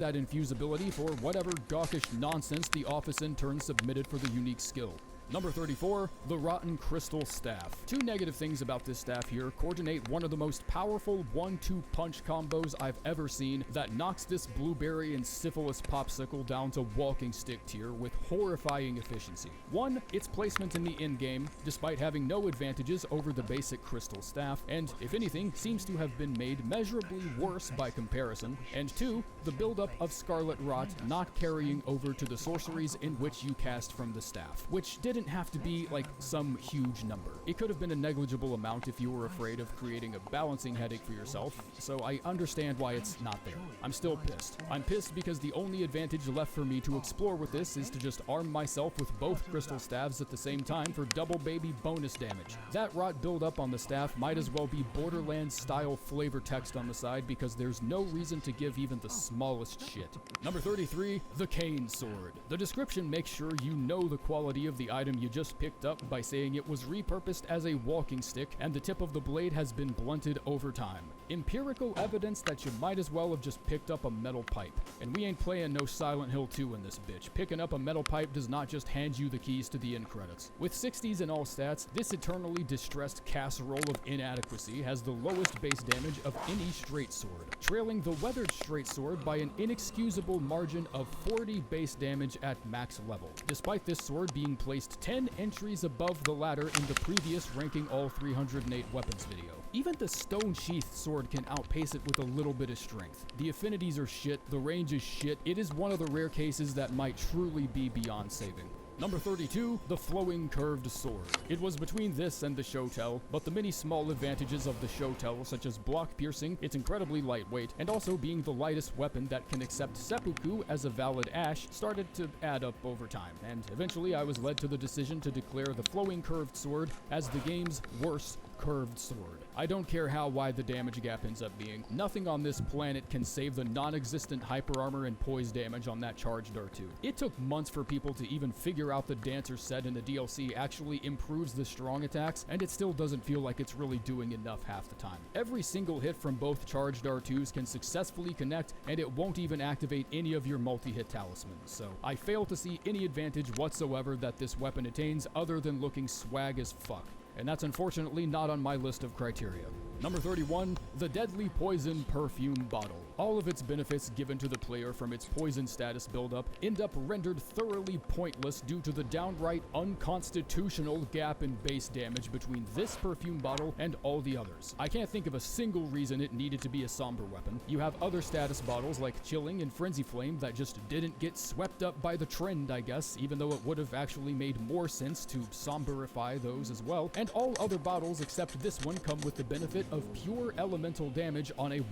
that infusibility for whatever gawkish nonsense the office intern submitted for the unique skill. Number 34, the Rotten Crystal Staff. Two negative things about this staff here: coordinate one of the most powerful 1-2 punch combos I've ever seen that knocks this blueberry and syphilis popsicle down to walking stick tier with horrifying efficiency. One, its placement in the endgame, despite having no advantages over the basic crystal staff, and if anything, seems to have been made measurably worse by comparison. And two, the buildup of Scarlet Rot not carrying over to the sorceries in which you cast from the staff, which didn't have to be like some huge number. It could have been a negligible amount if you were afraid of creating a balancing headache for yourself, so I understand why it's not there. I'm still pissed. I'm pissed because the only advantage left for me to explore with this is to just arm myself with both crystal staves at the same time for double baby bonus damage. That rot buildup on the staff might as well be Borderlands style flavor text on the side because there's no reason to give even the smallest shit. Number 33, the Cane Sword. The description makes sure you know the quality of the item you just picked up by saying it was repurposed as a walking stick and the tip of the blade has been blunted over time. Empirical evidence that you might as well have just picked up a metal pipe. And we ain't playing no Silent Hill 2 in this bitch. Picking up a metal pipe does not just hand you the keys to the end credits. With 60s in all stats, this eternally distressed casserole of inadequacy has the lowest base damage of any straight sword, trailing the weathered straight sword by an inexcusable margin of 40 base damage at max level, despite this sword being placed 10 entries above the ladder in the previous ranking all 308 weapons video. Even the stone sheath sword can outpace it with a little bit of strength. The affinities are shit, the range is shit. It is one of the rare cases that might truly be beyond saving. Number 32, the Flowing Curved Sword. It was between this and the Shotel, but the many small advantages of the Shotel, such as block piercing, it's incredibly lightweight, and also being the lightest weapon that can accept seppuku as a valid ash, started to add up over time, and eventually I was led to the decision to declare the Flowing Curved Sword as the game's worst curved sword. I don't care how wide the damage gap ends up being. Nothing on this planet can save the non-existent hyper armor and poise damage on that charged R2. It took months for people to even figure out the dancer set in the DLC actually improves the strong attacks, and it still doesn't feel like it's really doing enough half the time. Every single hit from both charged R2s can successfully connect, and it won't even activate any of your multi-hit talismans, so I fail to see any advantage whatsoever that this weapon attains other than looking swag as fuck. And that's unfortunately not on my list of criteria. Number 31, the Deadly Poison Perfume Bottle. All of its benefits given to the player from its poison status buildup end up rendered thoroughly pointless due to the downright unconstitutional gap in base damage between this perfume bottle and all the others. I can't think of a single reason it needed to be a somber weapon. You have other status bottles like Chilling and Frenzy Flame that just didn't get swept up by the trend, I guess, even though it would have actually made more sense to somberify those as well. And all other bottles except this one come with the benefit of pure elemental damage on a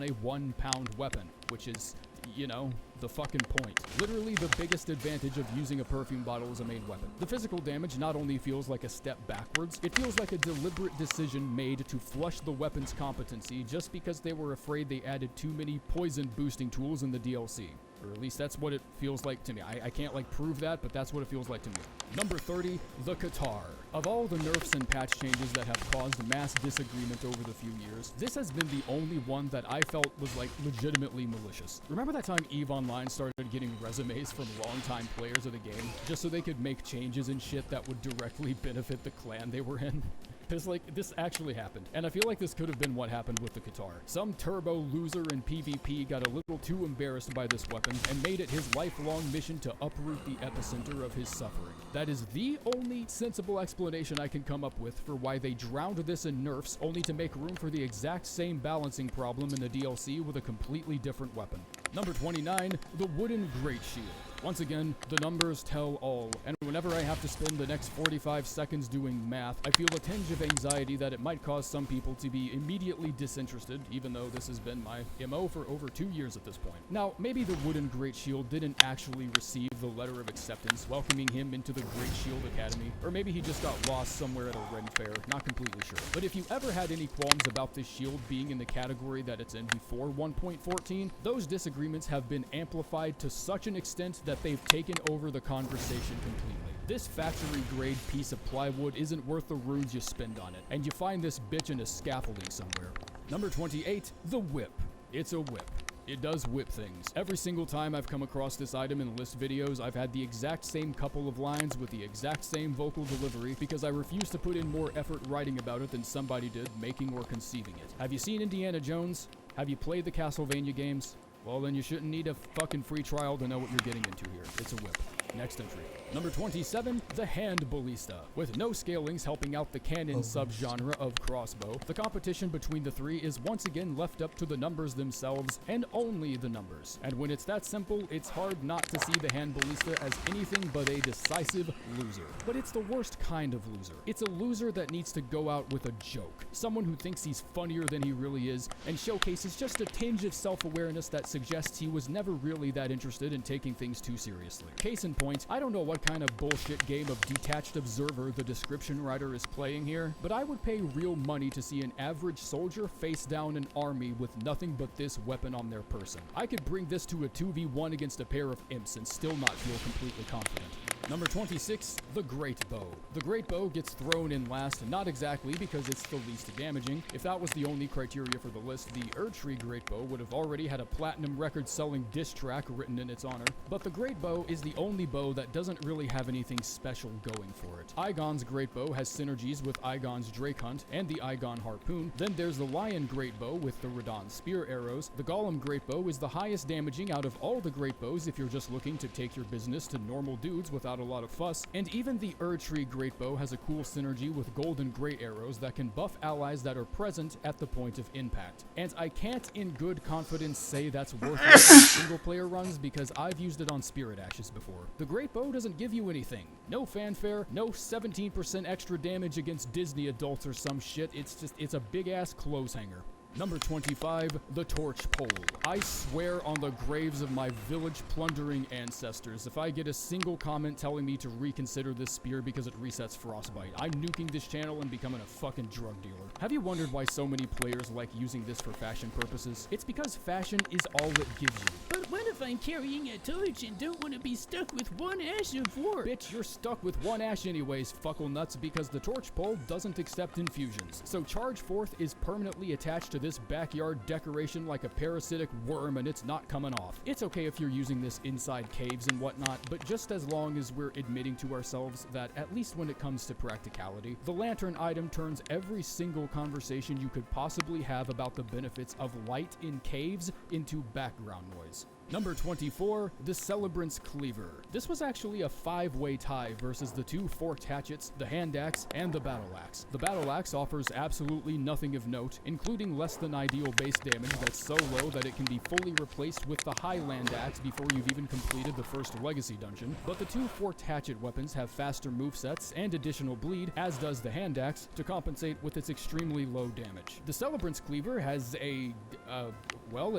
1 pound weapon, which is, you know, the fucking point. Literally the biggest advantage of using a perfume bottle as a main weapon. The physical damage not only feels like a step backwards, it feels like a deliberate decision made to flush the weapon's competency just because they were afraid they added too many poison boosting tools in the DLC. Or at least that's what it feels like to me. I can't like prove that, but that's what it feels like to me. Number 30, the Qatar. Of all the nerfs and patch changes that have caused mass disagreement over the few years, this has been the only one that I felt was like legitimately malicious. Remember that time EVE Online started getting resumes from longtime players of the game just so they could make changes and shit that would directly benefit the clan they were in? Because, like, this actually happened, and I feel like this could have been what happened with the Qatar. Some turbo loser in PvP got a little too embarrassed by this weapon and made it his lifelong mission to uproot the epicenter of his suffering. That is the only sensible explanation I can come up with for why they drowned this in nerfs only to make room for the exact same balancing problem in the DLC with a completely different weapon. Number 29, the Wooden Great Shield. Once again, the numbers tell all, and whenever I have to spend the next 45 seconds doing math, I feel a tinge of anxiety that it might cause some people to be immediately disinterested, even though this has been my MO for over 2 years at this point. Now, maybe the Wooden Great Shield didn't actually receive the letter of acceptance welcoming him into the Great Shield Academy, or maybe he just got lost somewhere at a Ren Fair, not completely sure. But if you ever had any qualms about this shield being in the category that it's in before 1.14, those disagreements have been amplified to such an extent that they've taken over the conversation completely. This factory-grade piece of plywood isn't worth the runes you spend on it, and you find this bitch in a scaffolding somewhere. Number 28, the whip. It's a whip. It does whip things. Every single time I've come across this item in list videos, I've had the exact same couple of lines with the exact same vocal delivery because I refuse to put in more effort writing about it than somebody did making or conceiving it. Have you seen Indiana Jones? Have you played the Castlevania games? Well, then you shouldn't need a fucking free trial to know what you're getting into here. It's a whip. Next entry. Number 27, the hand ballista. With no scalings helping out the canon subgenre of crossbow, the competition between the three is once again left up to the numbers themselves and only the numbers. And when it's that simple, it's hard not to see the hand ballista as anything but a decisive loser. But it's the worst kind of loser. It's a loser that needs to go out with a joke. Someone who thinks he's funnier than he really is and showcases just a tinge of self-awareness that suggests he was never really that interested in taking things too seriously. Case in point, I don't know what kind of bullshit game of detached observer the description writer is playing here, but I would pay real money to see an average soldier face down an army with nothing but this weapon on their person. I could bring this to a 2v1 against a pair of imps and still not feel completely confident. Number 26, the Great Bow. The Great Bow gets thrown in last, not exactly because it's the least damaging. If that was the only criteria for the list, the Erdtree Great Bow would have already had a platinum record-selling diss track written in its honor. But the Great Bow is the only bow that doesn't really have anything special going for it. Aegon's Great Bow has synergies with Aegon's Drake Hunt and the Aegon Harpoon. Then there's the Lion Great Bow with the Radon Spear arrows. The Golem Great Bow is the highest damaging out of all the Great Bows if you're just looking to take your business to normal dudes without a lot of fuss. And even the Erdtree Great Bow has a cool synergy with Golden Grey arrows that can buff allies that are present at the point of impact. And I can't in good confidence say that's worth it in single player runs because I've used it on Spirit Ashes before. The Great Bow doesn't give you anything. No fanfare, no 17% extra damage against Disney adults or some shit. It's a big ass clothes hanger. Number 25, the Torch Pole. I swear on the graves of my village plundering ancestors, if I get a single comment telling me to reconsider this spear because it resets frostbite, I'm nuking this channel and becoming a fucking drug dealer. Have you wondered why so many players like using this for fashion purposes? It's because fashion is all it gives you. But what if I'm carrying a torch and don't want to be stuck with one ash of war? Bitch, you're stuck with one ash anyways, fuckle nuts, because the Torch Pole doesn't accept infusions. So Charge Forth is permanently attached to this backyard decoration like a parasitic worm and it's not coming off. It's okay if you're using this inside caves and whatnot, but just as long as we're admitting to ourselves that, at least when it comes to practicality, the lantern item turns every single conversation you could possibly have about the benefits of light in caves into background noise. Number 24, the Celebrant's Cleaver. This was actually a 5-way tie versus the two forked hatchets, the hand axe, and the battle axe. The battle axe offers absolutely nothing of note, including less than ideal base damage that's so low that it can be fully replaced with the Highland axe before you've even completed the first legacy dungeon. But the two forked hatchet weapons have faster movesets and additional bleed, as does the hand axe, to compensate with its extremely low damage. The Celebrant's Cleaver has it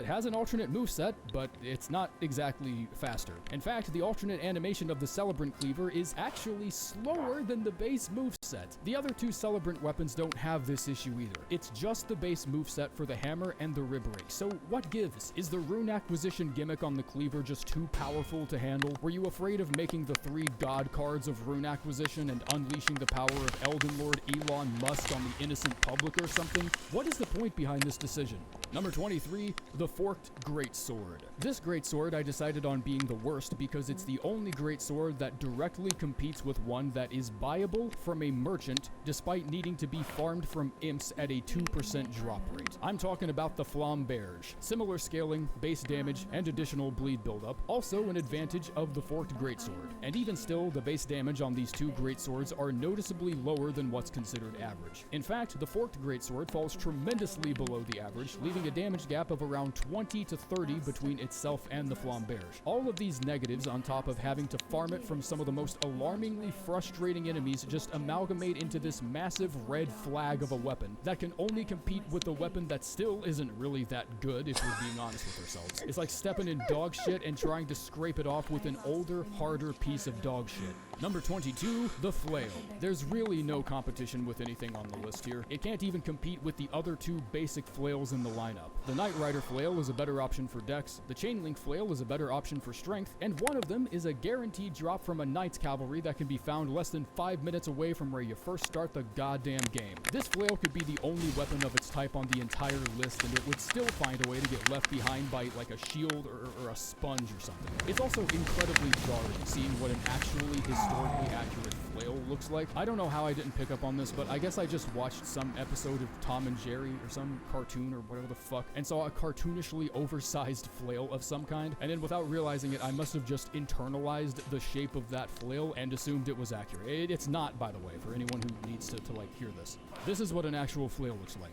has an alternate moveset, but it's not exactly faster. In fact, the alternate animation of the Celebrant Cleaver is actually slower than the base moveset. The other two Celebrant weapons don't have this issue either. It's just the base moveset for the hammer and the rib rake. So what gives? Is the rune acquisition gimmick on the Cleaver just too powerful to handle? Were you afraid of making the 3 god cards of rune acquisition and unleashing the power of Elden Lord Elon Musk on the innocent public or something? What is the point behind this decision? Number 23, the Forked Greatsword. This greatsword I decided on being the worst because it's the only greatsword that directly competes with one that is buyable from a merchant despite needing to be farmed from imps at a 2% drop rate. I'm talking about the Flamberge. Similar scaling, base damage, and additional bleed buildup, also an advantage of the Forked Greatsword. And even still, the base damage on these two greatswords are noticeably lower than what's considered average. In fact, the Forked Greatsword falls tremendously below the average, leaving a damage gap of around 20 to 30 between itself and the Flamberge. All of these negatives, on top of having to farm it from some of the most alarmingly frustrating enemies, just amalgamate into this massive red flag of a weapon that can only compete with the weapon that still isn't really that good if we're being honest with ourselves. It's like stepping in dog shit and trying to scrape it off with an older, harder piece of dog shit. Number 22, the Flail. There's really no competition with anything on the list here. It can't even compete with the other two basic flails in the lineup. The Knight Rider Spider Flail is a better option for dex, the Chain Link Flail is a better option for strength, and one of them is a guaranteed drop from a Knight's Cavalry that can be found less than 5 minutes away from where you first start the goddamn game. This flail could be the only weapon of its type on the entire list, and it would still find a way to get left behind by like a shield or a sponge or something. It's also incredibly jarring seeing what an actually historically accurate flail looks like. I don't know how I didn't pick up on this, but I guess I just watched some episode of Tom and Jerry or some cartoon or whatever the fuck and saw a cartoonishly oversized flail of some kind, and then without realizing it, I must have just internalized the shape of that flail and assumed it was accurate. It's not, by the way, for anyone who needs to like hear this. This is what an actual flail looks like.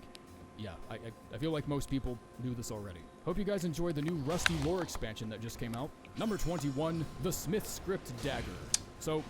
Yeah, I feel like most people knew this already. Hope you guys enjoyed the new Rusty lore expansion that just came out. Number 21, the Smith Script Dagger. So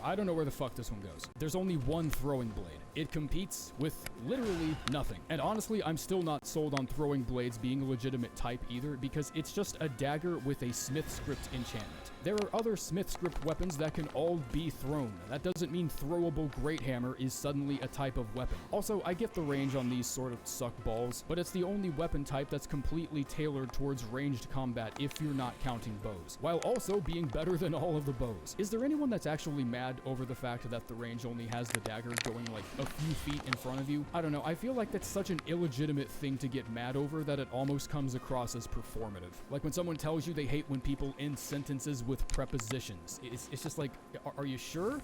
I don't know where the fuck this one goes. There's only one throwing blade. It competes with literally nothing. And honestly, I'm still not sold on throwing blades being a legitimate type either, because it's just a dagger with a Smith Script enchantment. There are other Smith Script weapons that can all be thrown. That doesn't mean throwable Great Hammer is suddenly a type of weapon. Also, I get the range on these sort of suck balls, but it's the only weapon type that's completely tailored towards ranged combat if you're not counting bows, while also being better than all of the bows. Is there anyone that's actually mad over the fact that the range only has the dagger going like a few feet in front of you? I don't know, I feel like that's such an illegitimate thing to get mad over that it almost comes across as performative. Like when someone tells you they hate when people end sentences with prepositions. It's just like, are you sure?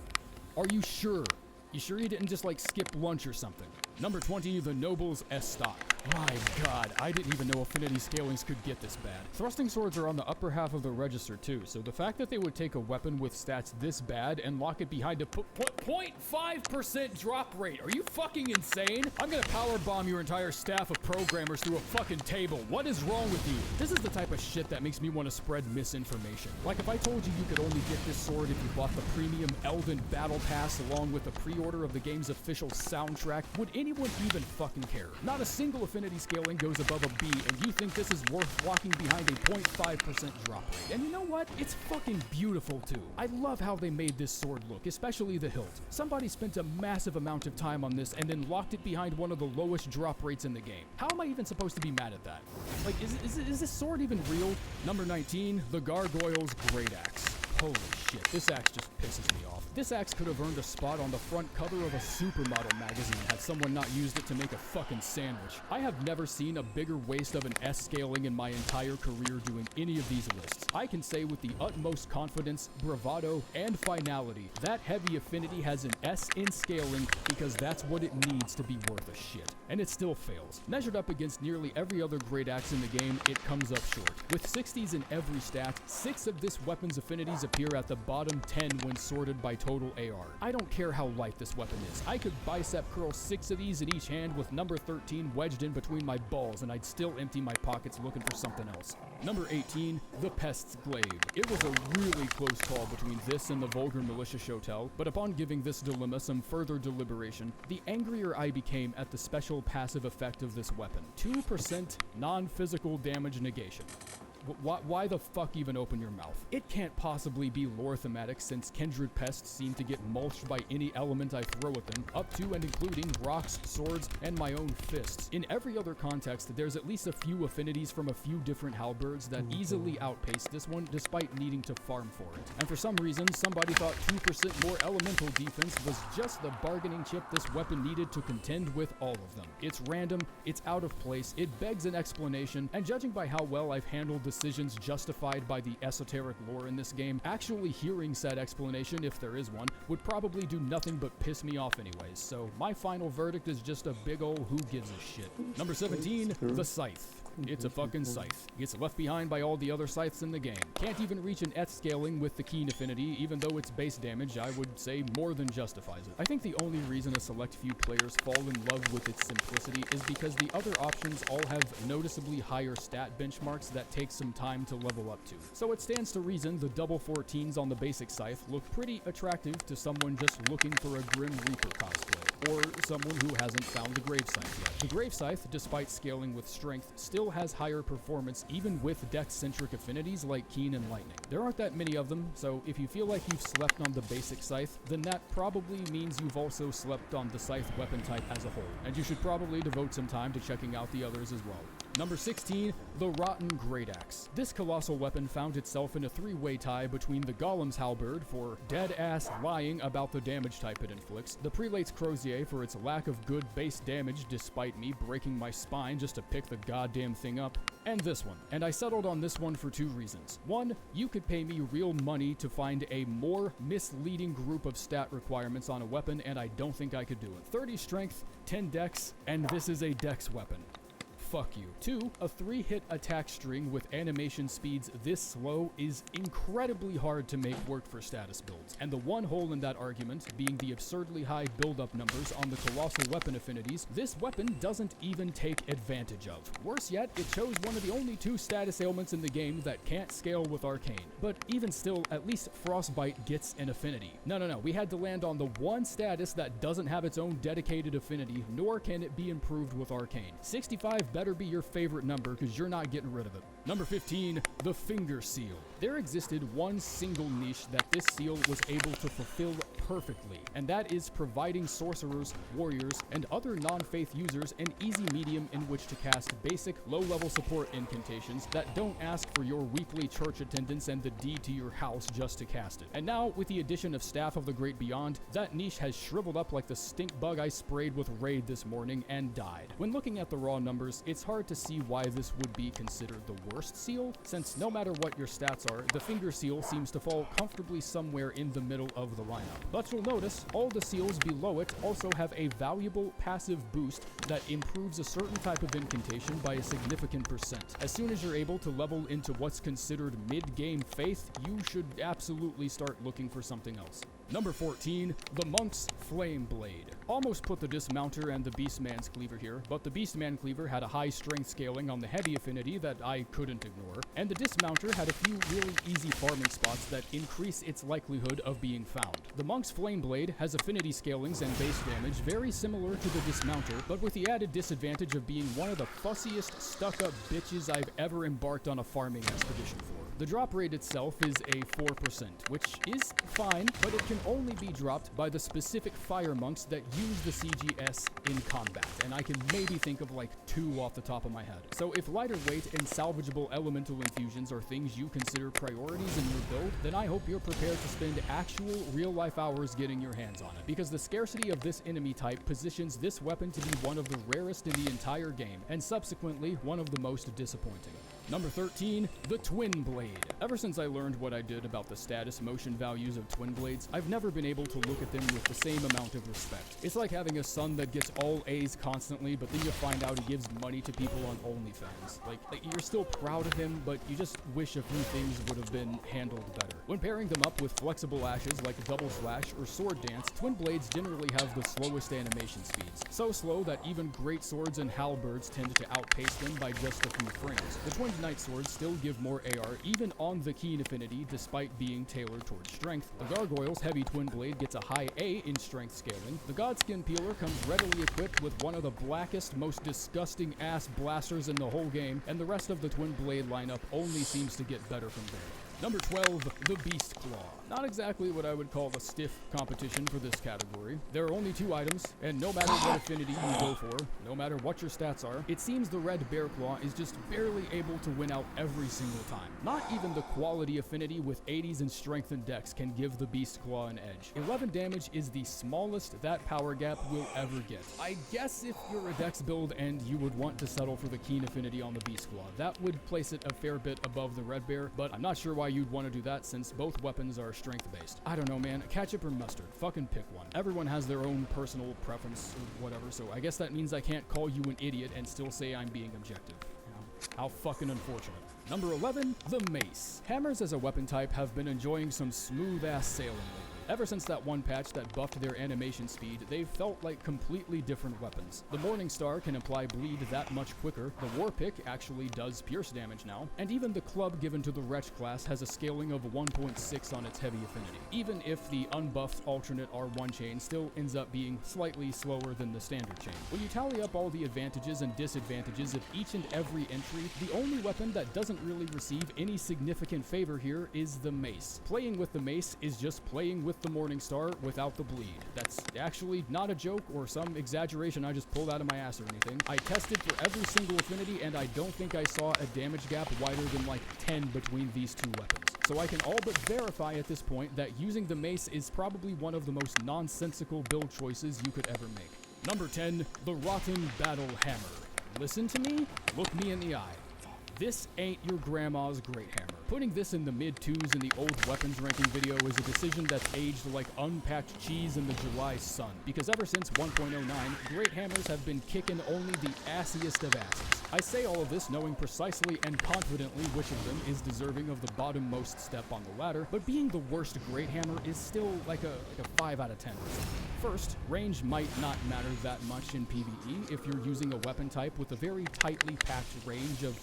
Are you sure? You sure you didn't just like skip lunch or something? Number 20, the Noble's S-Stock. My god, I didn't even know affinity scalings could get this bad. Thrusting swords are on the upper half of the register too, so the fact that they would take a weapon with stats this bad and lock it behind a 0.5% drop rate. Are you fucking insane? I'm gonna power bomb your entire staff of programmers through a fucking table. What is wrong with you? This is the type of shit that makes me want to spread misinformation. Like if I told you you could only get this sword if you bought the premium Elden Battle Pass along with the pre-order of the game's official soundtrack, would anyone even fucking care? Not a single affinity scaling goes above a B, and you think this is worth locking behind a 0.5% drop rate. And you know what? It's fucking beautiful too. I love how they made this sword look, especially the hilt. Somebody spent a massive amount of time on this and then locked it behind one of the lowest drop rates in the game. How am I even supposed to be mad at that? Like, is this sword even real? Number 19, the Gargoyle's Great Axe. Holy shit, this axe just pisses me off. This axe could have earned a spot on the front cover of a supermodel magazine had someone not used it to make a fucking sandwich. I have never seen a bigger waste of an S scaling in my entire career doing any of these lists. I can say with the utmost confidence, bravado, and finality, that heavy affinity has an S in scaling because that's what it needs to be worth a shit. And it still fails. Measured up against nearly every other great axe in the game, it comes up short. With 60s in every stat, 6 of this weapon's affinities appear at the bottom 10 when sorted by total AR. I don't care how light this weapon is. I could bicep curl 6 of these in each hand with number 13 wedged in between my balls, and I'd still empty my pockets looking for something else. Number 18, the Pest's Glaive. It was a really close call between this and the Vulgar Militia Shotel, but upon giving this dilemma some further deliberation, the angrier I became at the special passive effect of this weapon. 2% non-physical damage negation. Why the fuck even open your mouth? It can't possibly be lore thematic since kindred pests seem to get mulched by any element I throw at them, up to and including rocks, swords, and my own fists. In every other context, there's at least a few affinities from a few different halberds that easily outpace this one despite needing to farm for it. And for some reason, somebody thought 2% more elemental defense was just the bargaining chip this weapon needed to contend with all of them. It's random, it's out of place, it begs an explanation, and judging by how well I've handled decisions justified by the esoteric lore in this game, actually hearing said explanation, if there is one, would probably do nothing but piss me off anyways, so my final verdict is just a big ol' who gives a shit. Number 17, the Scythe. It's a fucking scythe. Gets left behind by all the other scythes in the game. Can't even reach an S scaling with the Keen affinity, even though its base damage, I would say, more than justifies it. I think the only reason a select few players fall in love with its simplicity is because the other options all have noticeably higher stat benchmarks that take some time to level up to. So it stands to reason the double 14s on the basic scythe look pretty attractive to someone just looking for a Grim Reaper cosplay, or someone who hasn't found the Grave Scythe yet. The Grave Scythe, despite scaling with strength, still has higher performance even with dex-centric affinities like Keen and Lightning. There aren't that many of them, so if you feel like you've slept on the basic scythe, then that probably means you've also slept on the scythe weapon type as a whole, and you should probably devote some time to checking out the others as well. Number 16, the Rotten Great Axe. This colossal weapon found itself in a three-way tie between the Golem's Halberd for dead-ass lying about the damage type it inflicts, the Prelate's Crozier for its lack of good base damage despite me breaking my spine just to pick the goddamn thing up, and this one. And I settled on this one for two reasons. One, you could pay me real money to find a more misleading group of stat requirements on a weapon, and I don't think I could do it. 30 strength, 10 dex, and this is a dex weapon. Fuck you. 2, a 3-hit attack string with animation speeds this slow is incredibly hard to make work for status builds, and the one hole in that argument being the absurdly high build-up numbers on the colossal weapon affinities this weapon doesn't even take advantage of. Worse yet, it chose one of the only 2 status ailments in the game that can't scale with Arcane. But even still, at least Frostbite gets an affinity. No, we had to land on the one status that doesn't have its own dedicated affinity, nor can it be improved with Arcane. 65 better be your favorite number because you're not getting rid of it. Number 15, the Finger Seal. There existed one single niche that this seal was able to fulfill perfectly, and that is providing sorcerers, warriors, and other non-faith users an easy medium in which to cast basic, low-level support incantations that don't ask for your weekly church attendance and the deed to your house just to cast it. And now, with the addition of Staff of the Great Beyond, that niche has shriveled up like the stink bug I sprayed with Raid this morning and died. When looking at the raw numbers, it's hard to see why this would be considered the worst seal, since no matter what your stats are, the Finger Seal seems to fall comfortably somewhere in the middle of the lineup. But you'll notice, all the seals below it also have a valuable passive boost that improves a certain type of incantation by a significant percent. As soon as you're able to level into what's considered mid-game faith, you should absolutely start looking for something else. Number 14, the Monk's Flame Blade. Almost put the Dismounter and the Beastman's Cleaver here, but the Beastman Cleaver had a high strength scaling on the heavy affinity that I couldn't ignore, and the Dismounter had a few really easy farming spots that increase its likelihood of being found. The Monk's Flame Blade has affinity scalings and base damage very similar to the Dismounter, but with the added disadvantage of being one of the fussiest stuck-up bitches I've ever embarked on a farming expedition for. The drop rate itself is a 4%, which is fine, but it can only be dropped by the specific fire monks that use the CGS in combat, and I can maybe think of like 2 off the top of my head. So if lighter weight and salvageable elemental infusions are things you consider priorities in your build, then I hope you're prepared to spend actual real-life hours getting your hands on it, because the scarcity of this enemy type positions this weapon to be one of the rarest in the entire game, and subsequently one of the most disappointing. Number 13, the Twin Blade. Ever since I learned what I did about the status motion values of Twin Blades, I've never been able to look at them with the same amount of respect. It's like having a son that gets all A's constantly, but then you find out he gives money to people on OnlyFans. Like you're still proud of him, but you just wish a few things would have been handled better. When pairing them up with flexible ashes like Double Slash or Sword Dance, Twin Blades generally have the slowest animation speeds. So slow that even great swords and halberds tend to outpace them by just a few frames. The Twin Knight Swords still give more AR even on the Keen affinity despite being tailored towards strength. The Gargoyle's Heavy Twin Blade gets a high A in strength scaling. The Godskin Peeler comes readily equipped with one of the blackest, most disgusting ass blasters in the whole game, and the rest of the Twin Blade lineup only seems to get better from there. Number 12, the Beast Claw. Not exactly what I would call a stiff competition for this category. There are only 2 items, and no matter what affinity you go for, no matter what your stats are, it seems the Red Bear Claw is just barely able to win out every single time. Not even the quality affinity with 80s in strength and dex can give the Beast Claw an edge. 11 damage is the smallest that power gap will ever get. I guess if you're a dex build and you would want to settle for the Keen affinity on the Beast Claw, that would place it a fair bit above the Red Bear, but I'm not sure why you'd want to do that since both weapons are strength-based. I don't know, man. Ketchup or mustard? Fucking pick one. Everyone has their own personal preference or whatever, so I guess that means I can't call you an idiot and still say I'm being objective. You know? How fucking unfortunate. Number 11, the Mace. Hammers as a weapon type have been enjoying some smooth-ass sailing lately. Ever since that one patch that buffed their animation speed, they've felt like completely different weapons. The Morning Star can apply bleed that much quicker, the War Pick actually does pierce damage now, and even the club given to the Wretch class has a scaling of 1.6 on its heavy affinity, even if the unbuffed alternate R1 chain still ends up being slightly slower than the standard chain. When you tally up all the advantages and disadvantages of each and every entry, the only weapon that doesn't really receive any significant favor here is the Mace. Playing with the Mace is just playing with with the Morningstar without the bleed. That's actually not a joke or some exaggeration I just pulled out of my ass or anything. I tested for every single affinity, and I don't think I saw a damage gap wider than like 10 between these two weapons. So I can all but verify at this point that using the mace is probably one of the most nonsensical build choices you could ever make. Number 10, the Rotten Battle Hammer. Listen to me, look me in the eye. This ain't your grandma's great hammer. Putting this in the mid-2s in the old weapons ranking video is a decision that's aged like unpacked cheese in the July sun, because ever since 1.09, great hammers have been kicking only the assiest of asses. I say all of this knowing precisely and confidently which of them is deserving of the bottommost step on the ladder, but being the worst great hammer is still like a 5 out of 10. First, range might not matter that much in PvE if you're using a weapon type with a very tightly packed range of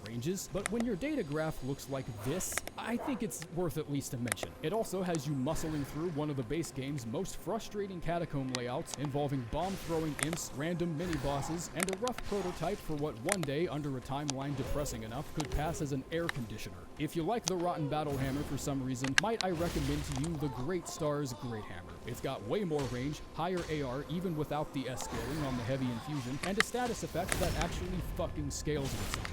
ranges, but when your data graph looks like this, I think it's worth at least a mention. It also has you muscling through one of the base game's most frustrating catacomb layouts involving bomb-throwing imps, random mini-bosses, and a rough prototype for what one day, under a timeline depressing enough, could pass as an air conditioner. If you like the Rotten Battle Hammer for some reason, might I recommend to you the Great Star's Great Hammer. It's got way more range, higher AR even without the S scaling on the heavy infusion, and a status effect that actually fucking scales with something.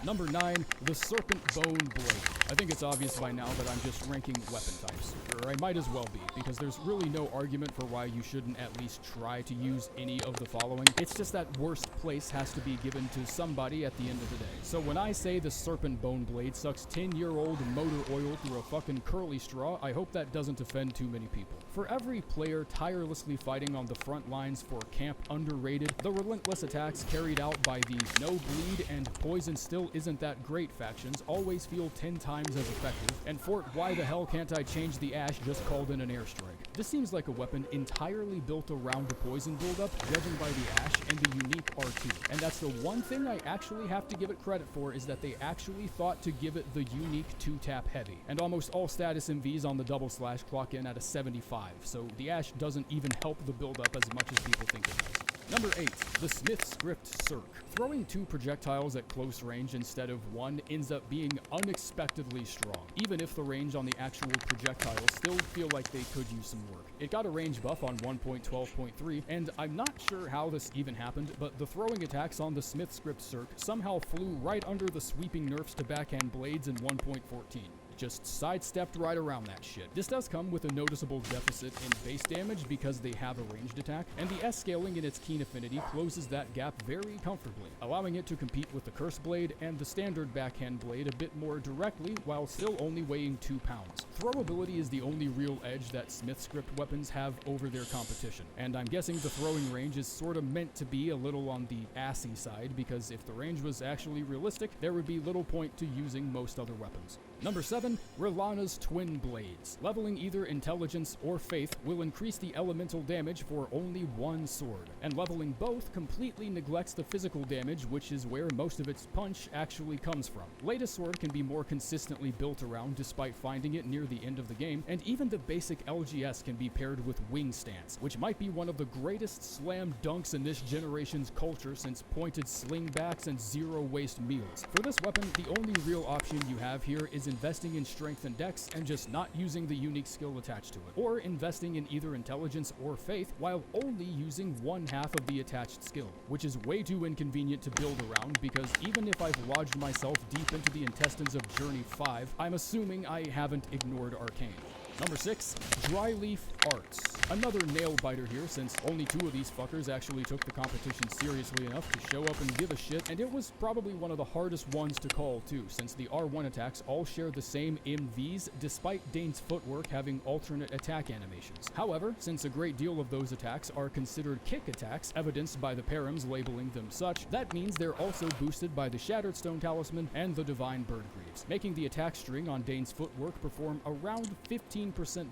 Number 9, the Serpent Bone Blade. I think it's obvious by now that I'm just ranking weapon types, or I might as well be, because there's really no argument for why you shouldn't at least try to use any of the following. It's just that worst place has to be given to somebody at the end of the day. So when I say the Serpent Bone Blade sucks 10-year-old motor oil through a fucking curly straw, I hope that doesn't offend too many people. For every player tirelessly fighting on the front lines for camp underrated, the relentless attacks carried out by the no bleed and poison still isn't that great factions always feel 10 times as effective, and Fort Why the Hell Can't I Change the Ash just called in an airstrike. This seems like a weapon entirely built around the poison buildup, judging by the Ash and the unique R2. And that's the one thing I actually have to give it credit for, is that they actually thought to give it the unique 2-tap heavy. And almost all status MVs on the double slash clock in at a 75, so the Ash doesn't even help the buildup as much as people think it does. Number 8, the Smith Script Circ. Throwing 2 projectiles at close range instead of 1 ends up being unexpectedly strong, even if the range on the actual projectiles still feel like they could use some work. It got a range buff on 1.12.3, and I'm not sure how this even happened, but the throwing attacks on the Smith Script Circ somehow flew right under the sweeping nerfs to backhand blades in 1.14. Just sidestepped right around that shit. This does come with a noticeable deficit in base damage because they have a ranged attack, and the S scaling in its keen affinity closes that gap very comfortably, allowing it to compete with the Curse Blade and the standard backhand blade a bit more directly while still only weighing 2 pounds. Throwability is the only real edge that Smith Script weapons have over their competition, and I'm guessing the throwing range is sorta meant to be a little on the assy side, because if the range was actually realistic, there would be little point to using most other weapons. Number 7, Rilana's Twin Blades. Leveling either Intelligence or Faith will increase the elemental damage for only one sword, and leveling both completely neglects the physical damage, which is where most of its punch actually comes from. Latest sword can be more consistently built around despite finding it near the end of the game, and even the basic LGS can be paired with Wing Stance, which might be one of the greatest slam dunks in this generation's culture since pointed slingbacks and zero-waste meals. For this weapon, the only real option you have here is investing in strength and dex and just not using the unique skill attached to it, or investing in either intelligence or faith while only using one half of the attached skill, which is way too inconvenient to build around because even if I've lodged myself deep into the intestines of Journey 5, I'm assuming I haven't ignored Arcane. Number 6, Dryleaf Arts. Another nail biter here, since only 2 of these fuckers actually took the competition seriously enough to show up and give a shit, and it was probably one of the hardest ones to call too, since the R1 attacks all share the same MVs despite Dane's footwork having alternate attack animations. However, since a great deal of those attacks are considered kick attacks, evidenced by the params labeling them such, that means they're also boosted by the Shattered Stone Talisman and the Divine Bird Greaves, making the attack string on Dane's footwork perform around 15%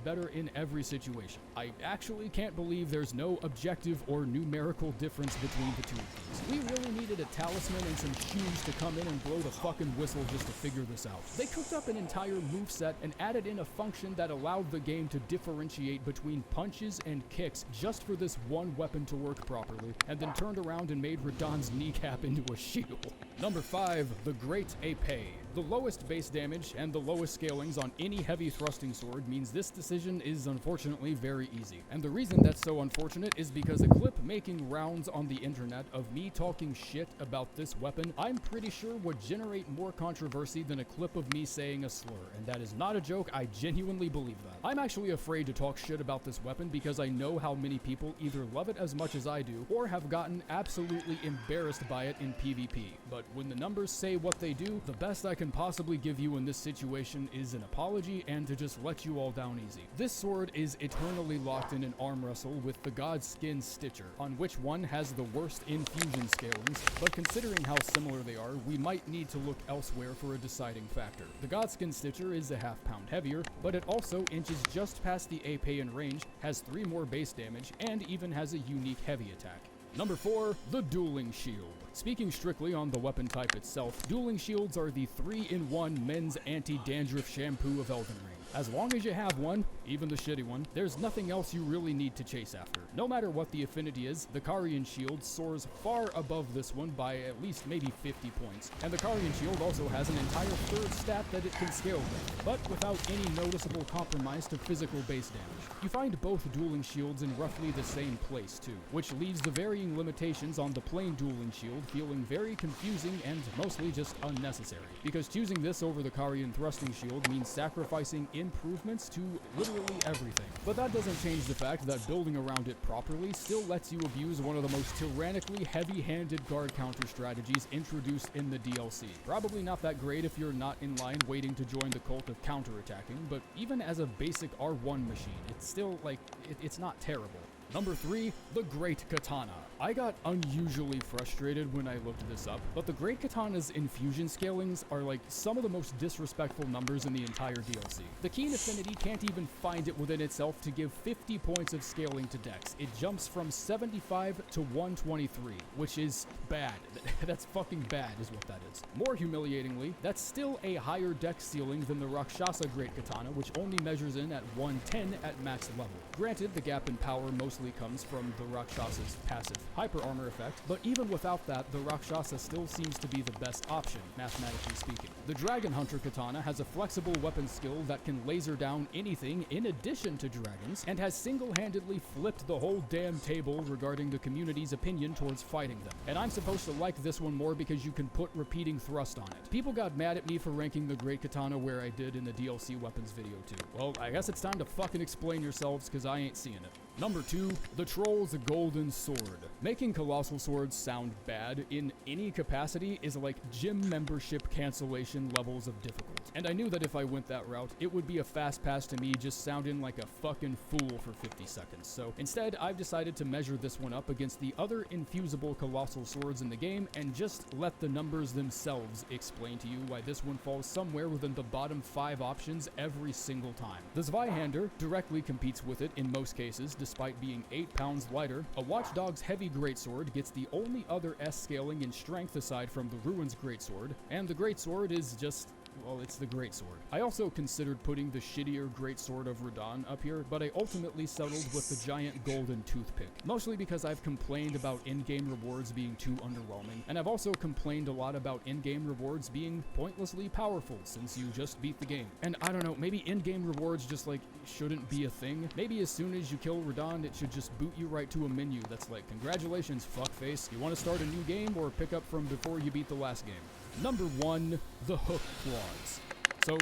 better in every situation. I actually can't believe there's no objective or numerical difference between the two of them. We really needed a talisman and some shoes to come in and blow the fucking whistle just to figure this out. They cooked up an entire moveset and added in a function that allowed the game to differentiate between punches and kicks just for this one weapon to work properly, and then turned around and made Radahn's kneecap into a shield. Number 5, the Great Epee. The lowest base damage and the lowest scalings on any heavy thrusting sword means this decision is unfortunately very easy. And the reason that's so unfortunate is because a clip making rounds on the internet of me talking shit about this weapon, I'm pretty sure would generate more controversy than a clip of me saying a slur. And that is not a joke, I genuinely believe that. I'm actually afraid to talk shit about this weapon because I know how many people either love it as much as I do or have gotten absolutely embarrassed by it in PvP. But when the numbers say what they do, the best I can possibly give you in this situation is an apology and to just let you all down easy. This sword is eternally locked in an arm wrestle with the Godskin Stitcher, on which one has the worst infusion scalings, but considering how similar they are, we might need to look elsewhere for a deciding factor. The Godskin Stitcher is a half-pound heavier, but it also inches just past the Epee in range, has 3 more base damage, and even has a unique heavy attack. Number 4, the Dueling Shield. Speaking strictly on the weapon type itself, dueling shields are the 3-in-1 men's anti-dandruff shampoo of Elden Ring. As long as you have one, even the shitty one, there's nothing else you really need to chase after. No matter what the affinity is, the Carian Shield soars far above this one by at least maybe 50 points. And the Carian Shield also has an entire 3rd stat that it can scale with, but without any noticeable compromise to physical base damage. You find both dueling shields in roughly the same place too, which leaves the varying limitations on the plain dueling shield feeling very confusing and mostly just unnecessary. Because choosing this over the Carian thrusting shield means sacrificing improvements to literally everything. But that doesn't change the fact that building around it properly still lets you abuse one of the most tyrannically heavy-handed guard counter strategies introduced in the DLC. Probably not that great if you're not in line waiting to join the cult of counterattacking, but even as a basic R1 machine, it's still, it's not terrible. Number 3, the Great Katana. I got unusually frustrated when I looked this up, but the Great Katana's infusion scalings are like some of the most disrespectful numbers in the entire DLC. The Keen Affinity can't even find it within itself to give 50 points of scaling to Dex. It jumps from 75 to 123, which is bad. That's fucking bad is what that is. More humiliatingly, that's still a higher Dex ceiling than the Rakshasa Great Katana, which only measures in at 110 at max level. Granted, the gap in power mostly comes from the Rakshasa's passive hyper armor effect, but even without that, the Rakshasa still seems to be the best option, mathematically speaking. The Dragon Hunter Katana has a flexible weapon skill that can laser down anything in addition to dragons, and has single-handedly flipped the whole damn table regarding the community's opinion towards fighting them. And I'm supposed to like this one more because you can put repeating thrust on it. People got mad at me for ranking the Great Katana where I did in the DLC weapons video too. Well, I guess it's time to fucking explain yourselves because I ain't seeing it. Number 2, the Troll's Golden Sword. Making colossal swords sound bad in any capacity is like gym membership cancellation levels of difficult. And I knew that if I went that route, it would be a fast pass to me just sounding like a fucking fool for 50 seconds. So instead, I've decided to measure this one up against the other infusible colossal swords in the game and just let the numbers themselves explain to you why this one falls somewhere within the bottom 5 options every single time. The Zweihander directly competes with it in most cases, despite being 8 pounds lighter. A Watchdog's Heavy Greatsword gets the only other S scaling in strength aside from the Ruin's Greatsword, and the Greatsword is just, well, it's the Greatsword. I also considered putting the shittier Greatsword of Radahn up here, but I ultimately settled with the giant golden toothpick. Mostly because I've complained about in-game rewards being too underwhelming, and I've also complained a lot about in-game rewards being pointlessly powerful since you just beat the game. And I don't know, maybe in-game rewards just shouldn't be a thing. Maybe as soon as you kill Radahn, it should just boot you right to a menu that's like, congratulations, fuckface. You want to start a new game or pick up from before you beat the last game? Number 1, the Hook Claws. So,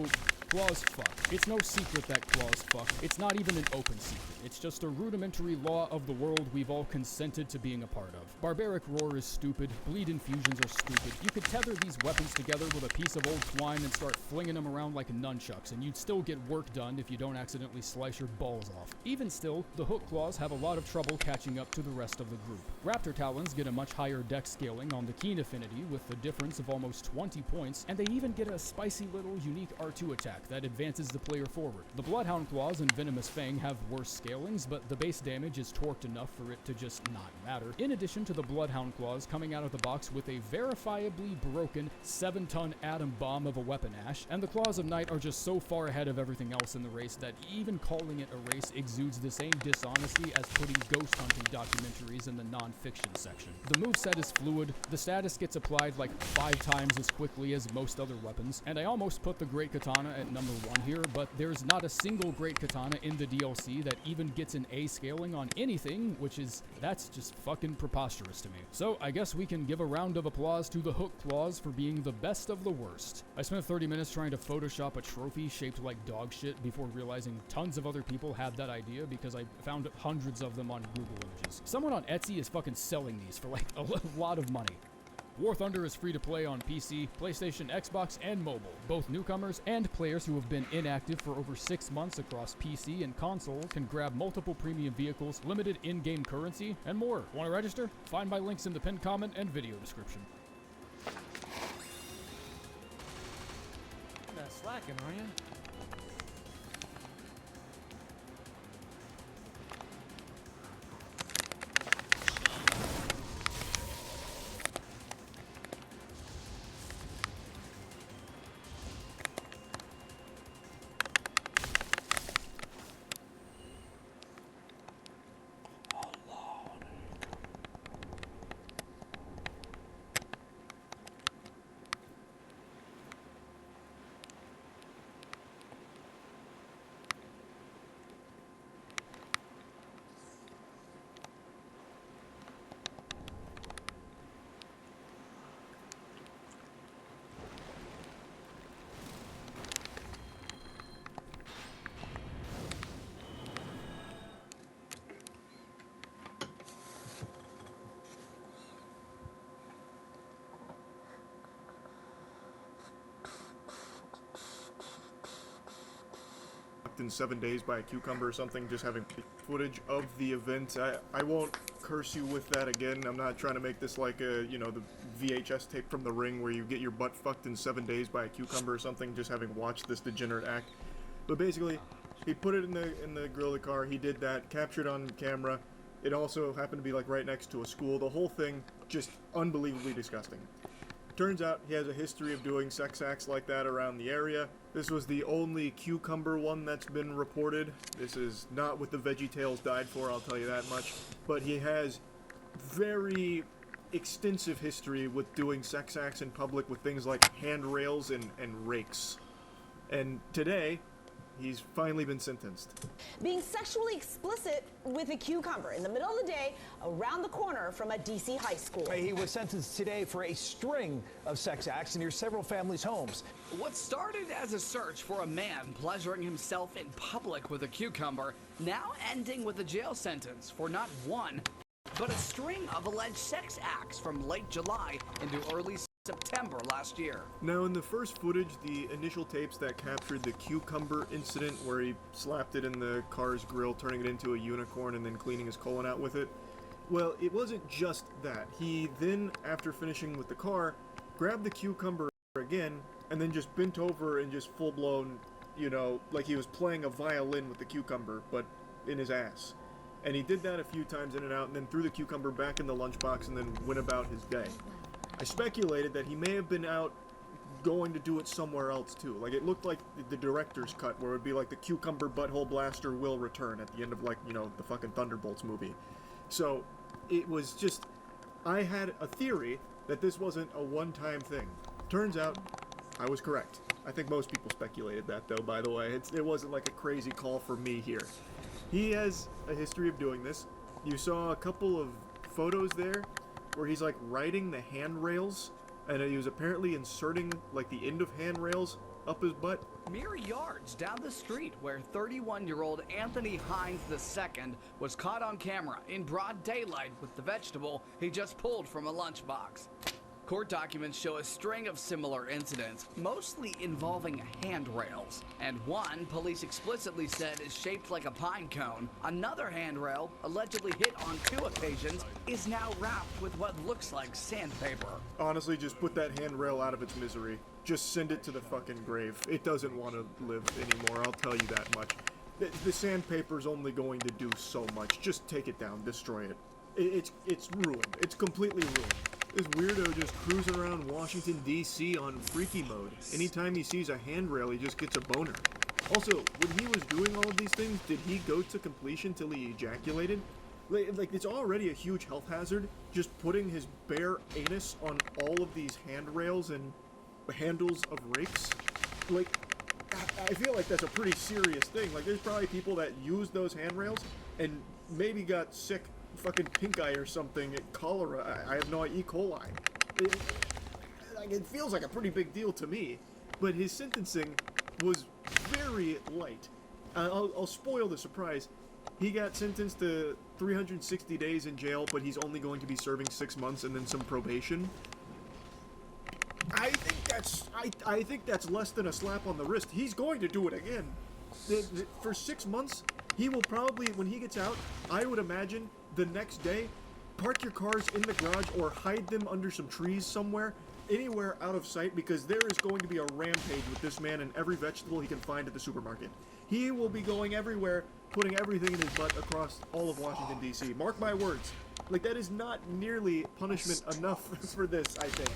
claws fuck. It's no secret that claws fuck. It's not even an open secret. It's just a rudimentary law of the world we've all consented to being a part of. Barbaric Roar is stupid. Bleed infusions are stupid. You could tether these weapons together with a piece of old twine and start flinging them around like nunchucks, and you'd still get work done if you don't accidentally slice your balls off. Even still, the Hook Claws have a lot of trouble catching up to the rest of the group. Raptor Talons get a much higher dex scaling on the Keen Affinity with a difference of almost 20 points, and they even get a spicy little unique R2 attack, attack that advances the player forward. The Bloodhound Claws and Venomous Fang have worse scalings, but the base damage is torqued enough for it to just not matter. In addition to the Bloodhound Claws coming out of the box with a verifiably broken 7-ton atom bomb of a weapon ash, and the Claws of Night are just so far ahead of everything else in the race that even calling it a race exudes the same dishonesty as putting ghost hunting documentaries in the non-fiction section. The moveset is fluid, the status gets applied like 5 times as quickly as most other weapons, and I almost put the Great Katana at number 1 here, but there's not a single Great Katana in the DLC that even gets an A scaling on anything, that's just fucking preposterous to me. So I guess we can give a round of applause to the Hook Claws for being the best of the worst. I spent 30 minutes trying to Photoshop a trophy shaped like dog shit before realizing tons of other people had that idea because I found hundreds of them on Google Images. Someone on Etsy is fucking selling these for like a lot of money. War Thunder is free to play on PC, PlayStation, Xbox, and mobile. Both newcomers and players who have been inactive for over 6 months across PC and console can grab multiple premium vehicles, limited in-game currency, and more. Want to register? Find my links in the pinned comment and video description. You're not slacking, are you? In 7 days by a cucumber or something, just having footage of the event. I won't curse you with that again. I'm not trying to make this like a, the VHS tape from The Ring where you get your butt fucked in 7 days by a cucumber or something, just having watched this degenerate act. But basically, he put it in the grill of the car, he did that, captured on camera. It also happened to be like right next to a school. The whole thing just unbelievably disgusting. Turns out he has a history of doing sex acts like that around the area. This was the only cucumber one that's been reported. This is not what the VeggieTales died for, I'll tell you that much. But he has very extensive history with doing sex acts in public with things like handrails and rakes. And today, he's finally been sentenced. Being sexually explicit with a cucumber in the middle of the day around the corner from a DC high school. He was sentenced today for a string of sex acts near several families' homes. What started as a search for a man pleasuring himself in public with a cucumber, now ending with a jail sentence for not one, but a string of alleged sex acts from late July into early September last year. Now, in the first footage, the initial tapes that captured the cucumber incident where he slapped it in the car's grill, turning it into a unicorn and then cleaning his colon out with it, well, it wasn't just that. He then, after finishing with the car, grabbed the cucumber again and then just bent over and just full-blown, like he was playing a violin with the cucumber, but in his ass. And he did that a few times in and out and then threw the cucumber back in the lunchbox and then went about his day. I speculated that he may have been out going to do it somewhere else too. Like, it looked like the director's cut where it would be like the cucumber butthole blaster will return at the end of, like, the fucking Thunderbolts movie. So, it was just, I had a theory that this wasn't a one-time thing. Turns out, I was correct. I think most people speculated that, though, by the way. It wasn't like a crazy call for me here. He has a history of doing this. You saw a couple of photos there where he's like riding the handrails, and he was apparently inserting like the end of handrails up his butt. Mere yards down the street where 31-year-old Anthony Hines II was caught on camera in broad daylight with the vegetable he just pulled from a lunchbox. Court documents show a string of similar incidents, mostly involving handrails. And one, police explicitly said, is shaped like a pine cone. Another handrail, allegedly hit on 2 occasions, is now wrapped with what looks like sandpaper. Honestly, just put that handrail out of its misery. Just send it to the fucking grave. It doesn't want to live anymore, I'll tell you that much. The sandpaper's only going to do so much. Just take it down, destroy it. It's ruined. It's completely ruined. This weirdo just cruising around Washington, D.C. on freaky mode. Anytime he sees a handrail, he just gets a boner. Also, when he was doing all of these things, did he go to completion till he ejaculated? Like, it's already a huge health hazard, just putting his bare anus on all of these handrails and handles of rakes. Like, I feel like that's a pretty serious thing. Like, there's probably people that use those handrails and maybe got sick fucking pink eye or something, cholera, I have no E. coli. It feels like a pretty big deal to me, but his sentencing was very light. I'll spoil the surprise. He got sentenced to 360 days in jail, but he's only going to be serving 6 months and then some probation. I think that's less than a slap on the wrist. He's going to do it again. For 6 months, he will probably, when he gets out, I would imagine the next day, park your cars in the garage or hide them under some trees somewhere, anywhere out of sight, because there is going to be a rampage with this man and every vegetable he can find at the supermarket. He will be going everywhere, putting everything in his butt across all of Washington, D.C. Mark my words. Like, that is not nearly punishment enough for this, I think.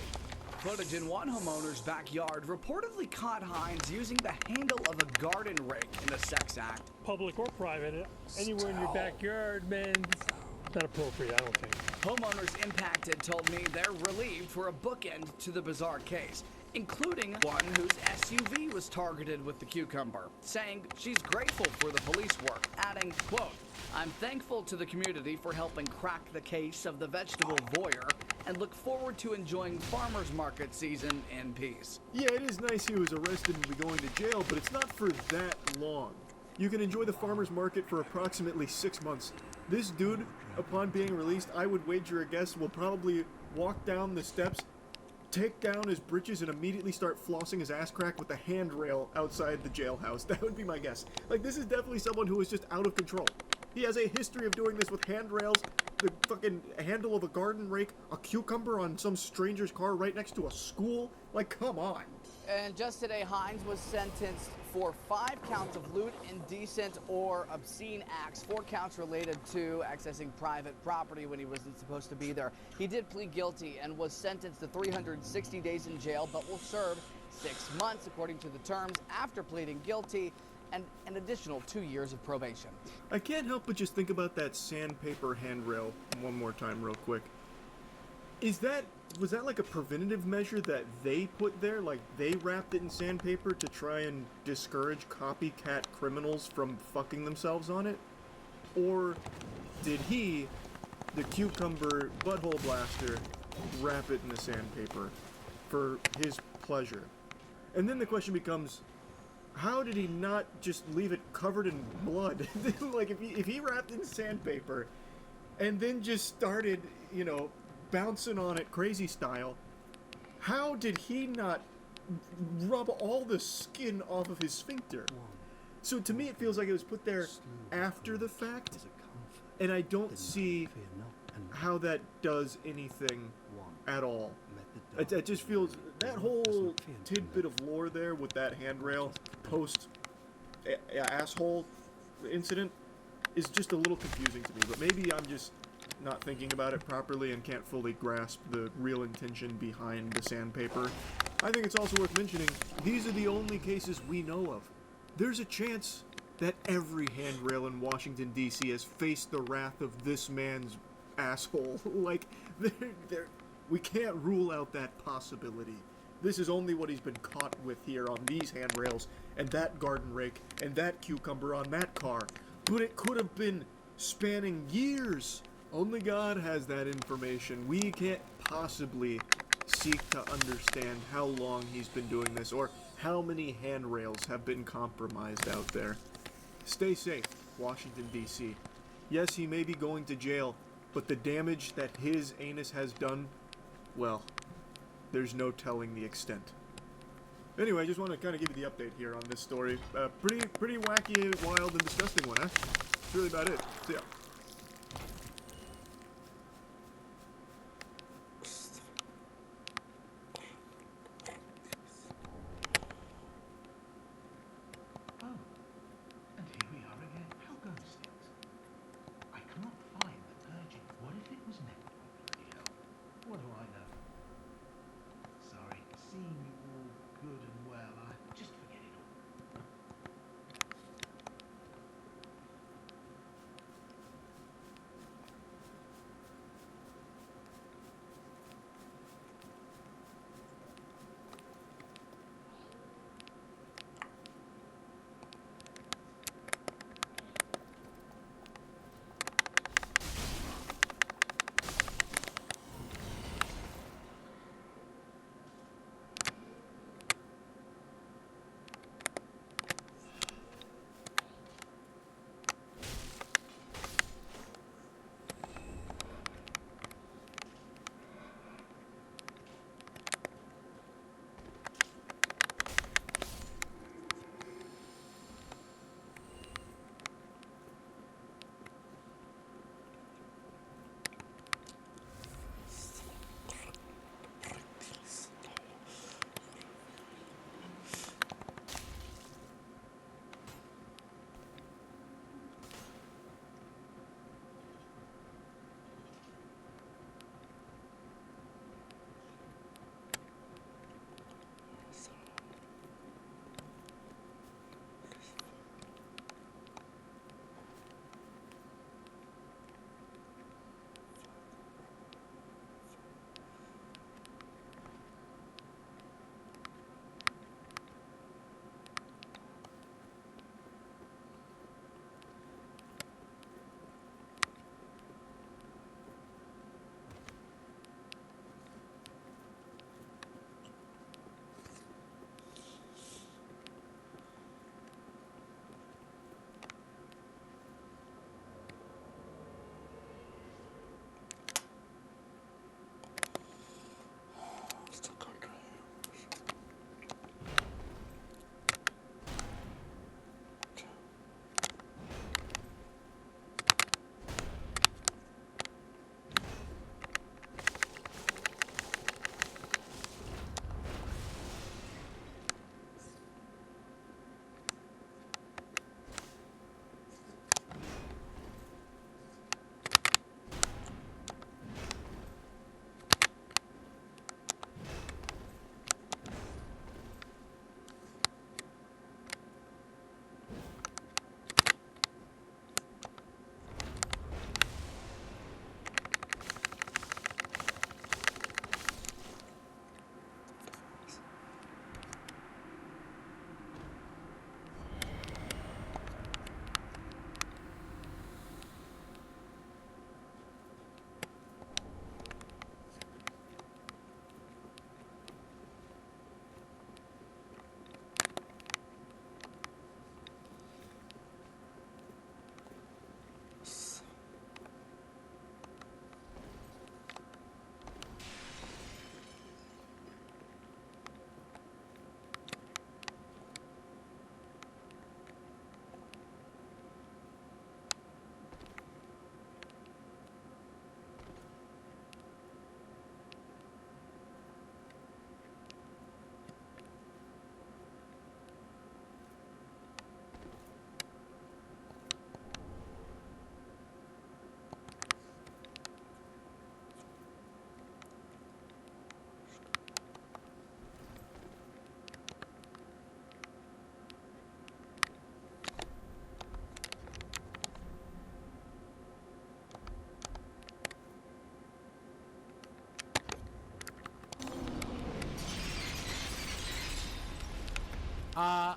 Footage in one homeowner's backyard reportedly caught Hines using the handle of a garden rake in a sex act. Public or private, anywhere in your backyard, man, it's not appropriate, I don't think. Homeowners impacted told me they're relieved for a bookend to the bizarre case, including one whose SUV was targeted with the cucumber, saying she's grateful for the police work, adding, quote, "I'm thankful to the community for helping crack the case of the vegetable voyeur and look forward to enjoying farmers market season in peace." Yeah, it is nice he was arrested and be going to jail, but it's not for that long. You can enjoy the farmers market for approximately 6 months. This dude, upon being released, I would wager a guess, will probably walk down the steps, take down his britches, and immediately start flossing his ass crack with the handrail outside the jailhouse. That would be my guess. Like, this is definitely someone who is just out of control. He has a history of doing this with handrails, the fucking handle of a garden rake, a cucumber on some stranger's car right next to a school. Like, come on. And just today, Hines was sentenced for 5 counts of lewd, indecent, or obscene acts, 4 counts related to accessing private property when he wasn't supposed to be there. He did plead guilty and was sentenced to 360 days in jail, but will serve 6 months according to the terms after pleading guilty, and an additional 2 years of probation. I can't help but just think about that sandpaper handrail one more time real quick. Was that like a preventative measure that they put there? Like, they wrapped it in sandpaper to try and discourage copycat criminals from fucking themselves on it? Or did he, the cucumber butthole blaster, wrap it in the sandpaper for his pleasure? And then the question becomes, how did he not just leave it covered in blood? Like, if he wrapped it in sandpaper and then just started, you know, bouncing on it crazy style, how did he not rub all the skin off of his sphincter? So to me it feels like it was put there after the fact, and I don't see how that does anything at all. It just feels, that whole tidbit of lore there with that handrail post asshole incident is just a little confusing to me, but maybe I'm just not thinking about it properly and can't fully grasp the real intention behind the sandpaper. I think it's also worth mentioning, these are the only cases we know of. There's a chance that every handrail in Washington, D.C. has faced the wrath of this man's asshole. Like, we can't rule out that possibility. This is only what he's been caught with here on these handrails, and that garden rake, and that cucumber on that car. But it could have been spanning years. Only God has that information. We can't possibly seek to understand how long he's been doing this, or how many handrails have been compromised out there. Stay safe, Washington, D.C. Yes, he may be going to jail, but the damage that his anus has done, well, there's no telling the extent. Anyway, I just want to kind of give you the update here on this story. Pretty wacky, wild, and disgusting one, huh? That's really about it. So, yeah. And here we are again. How goes things? I cannot find the urgent. What if it was never? Bloody hell. What do I know? Sorry, seeing you all good and well, I just forget it all.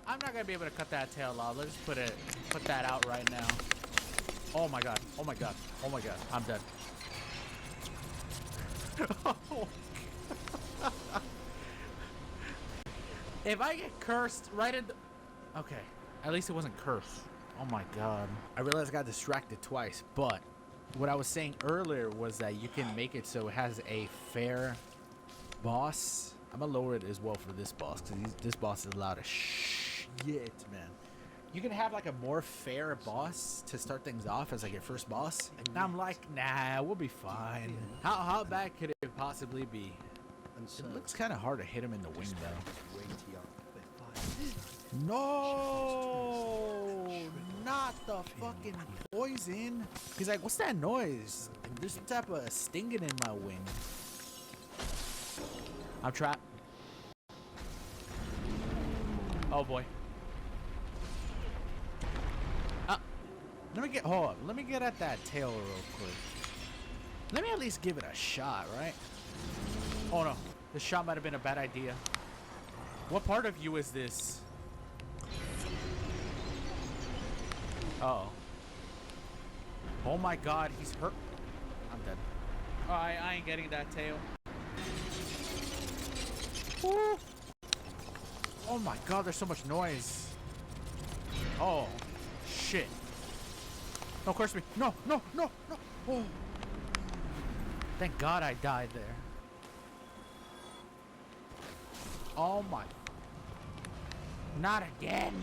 I'm not gonna be able to cut that tail off. Let's put that out right now. Oh my god. Oh my god. Oh my god. I'm dead. If I get cursed right in the... Okay. At least it wasn't cursed. Oh my god. I realized I got distracted twice, but what I was saying earlier was that you can make it so it has a fair boss. I'm gonna lower it as well for this boss because this boss is loud as shit, man. You can have like a more fair boss to start things off as like your first boss. And I'm like, nah, we'll be fine. How bad could it possibly be? It looks kind of hard to hit him in the wing though. No, not the fucking poison. He's like, what's that noise? There's some type of stinging in my wing. I'm trapped. Oh boy. Hold on. Let me get at that tail real quick. Let me at least give it a shot, right? Oh no, this shot might have been a bad idea. What part of you is this? Uh-oh. Oh my god, he's hurt. I'm dead. Alright, I ain't getting that tail. Woo. Oh my god, there's so much noise. Oh, shit. No, curse me. No, no, no, no. Oh. Thank god I died there. Oh my. Not again.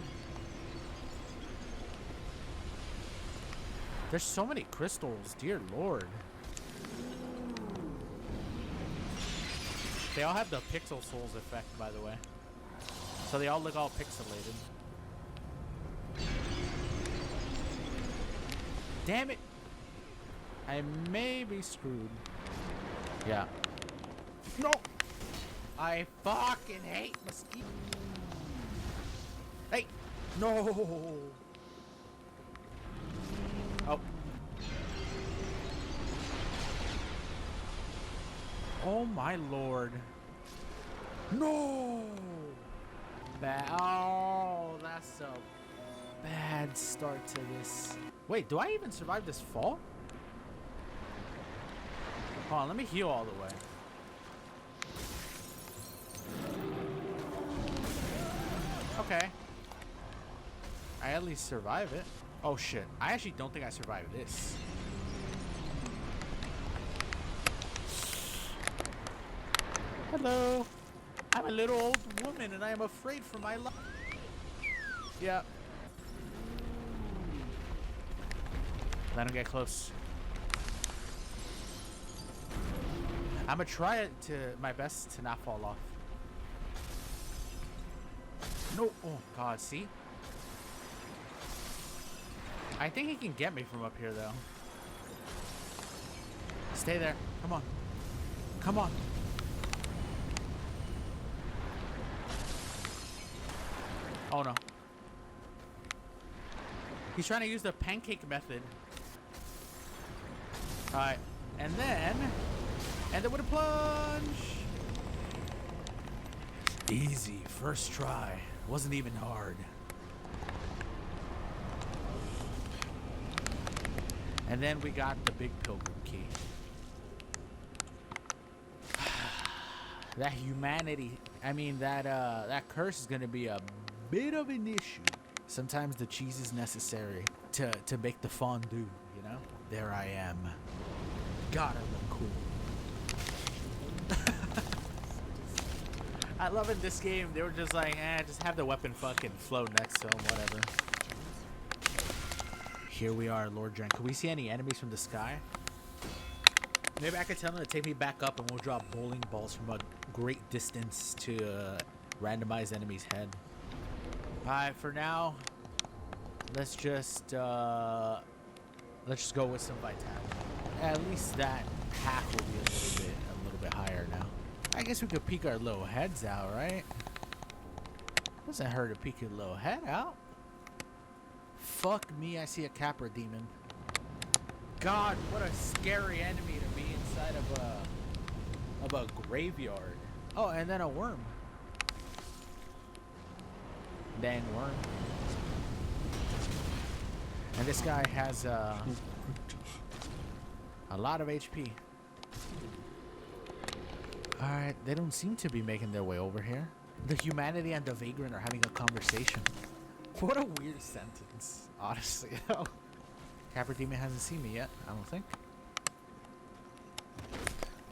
There's so many crystals, dear lord. They all have the pixel souls effect, by the way. So they all look all pixelated. Damn it! I may be screwed. Yeah. No! I fucking hate mosquitoes. Hey! No! Oh. Oh my lord. No! Oh, that's a bad start to this. Wait, do I even survive this fall? Hold on, let me heal all the way. Okay. I at least survive it. Oh shit, I actually don't think I survived this. Hello. I'm a little old woman and I am afraid for my life. Yeah. Let him get close. I'm gonna try it to my best to not fall off. No. Oh god, see? I think he can get me from up here though. Stay there. Come on. Come on. Oh no. He's trying to use the pancake method. Alright. And then with a plunge. Easy. First try. Wasn't even hard. And then we got the big pilgrim key. That humanity, I mean that curse is gonna be a bit of an issue. Sometimes the cheese is necessary to make the fondue, you know? There I am. God, I look cool. I love in this game, they were just like, just have the weapon fucking float next to him, whatever. Here we are, Lord Dren. Can we see any enemies from the sky? Maybe I could tell them to take me back up and we'll drop bowling balls from a great distance to randomize enemy's head. Alright, for now, let's just go with some vitality. At least that hack will be a little bit higher now. I guess we could peek our little heads out, right? Doesn't hurt to peek your little head out. Fuck me, I see a Capra demon. God, what a scary enemy to be inside of a graveyard. Oh, and then a worm. Dang worm. And this guy has a lot of HP. Alright, they don't seem to be making their way over here. The humanity and the vagrant are having a conversation. What a weird sentence, honestly. Capra demon hasn't seen me yet, I don't think.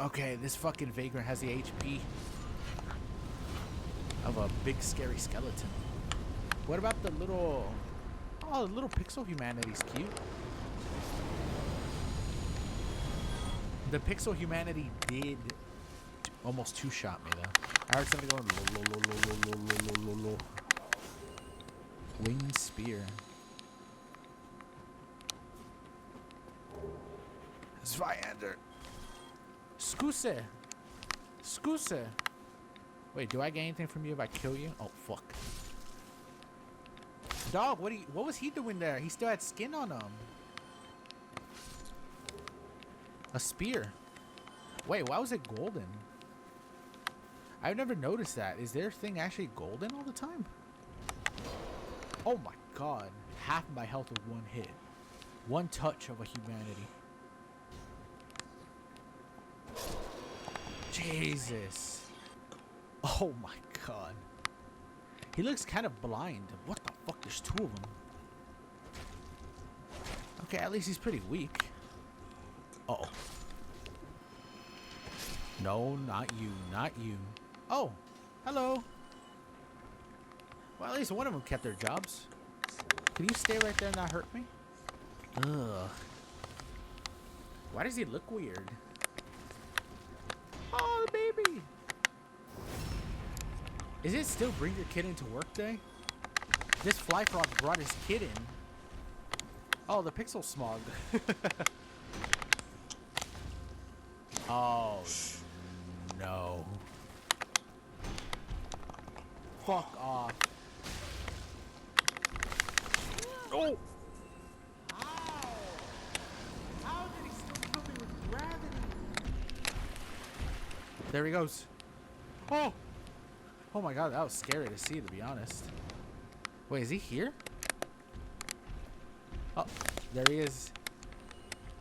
Okay, this fucking vagrant has the HP of a big scary skeleton. What about the little... Oh, the little pixel humanity's cute. The pixel humanity did almost two-shot me though. I heard somebody going winged spear. Svyander. Skuse. Skuse. Wait, do I get anything from you if I kill you? Oh fuck. Dog, what was he doing there? He still had skin on him. A spear. Wait, why was it golden? I've never noticed that. Is their thing actually golden all the time? Oh my god. Half my health with one hit. One touch of a humanity. Jesus. Oh my god. He looks kind of blind. What the fuck? There's two of them. Okay, at least he's pretty weak. Uh-oh. No, not you. Not you. Oh, hello. Well, at least one of them kept their jobs. Can you stay right there and not hurt me? Ugh. Why does he look weird? Oh, the baby. Is it still bring your kid into work day? This fly frog brought his kid in. Oh, the pixel smog. Oh, no. Fuck off. Oh! Ow! How did he still kill me with gravity? There he goes. Oh! Oh my god, that was scary to see, to be honest. Wait, is he here? Oh, there he is.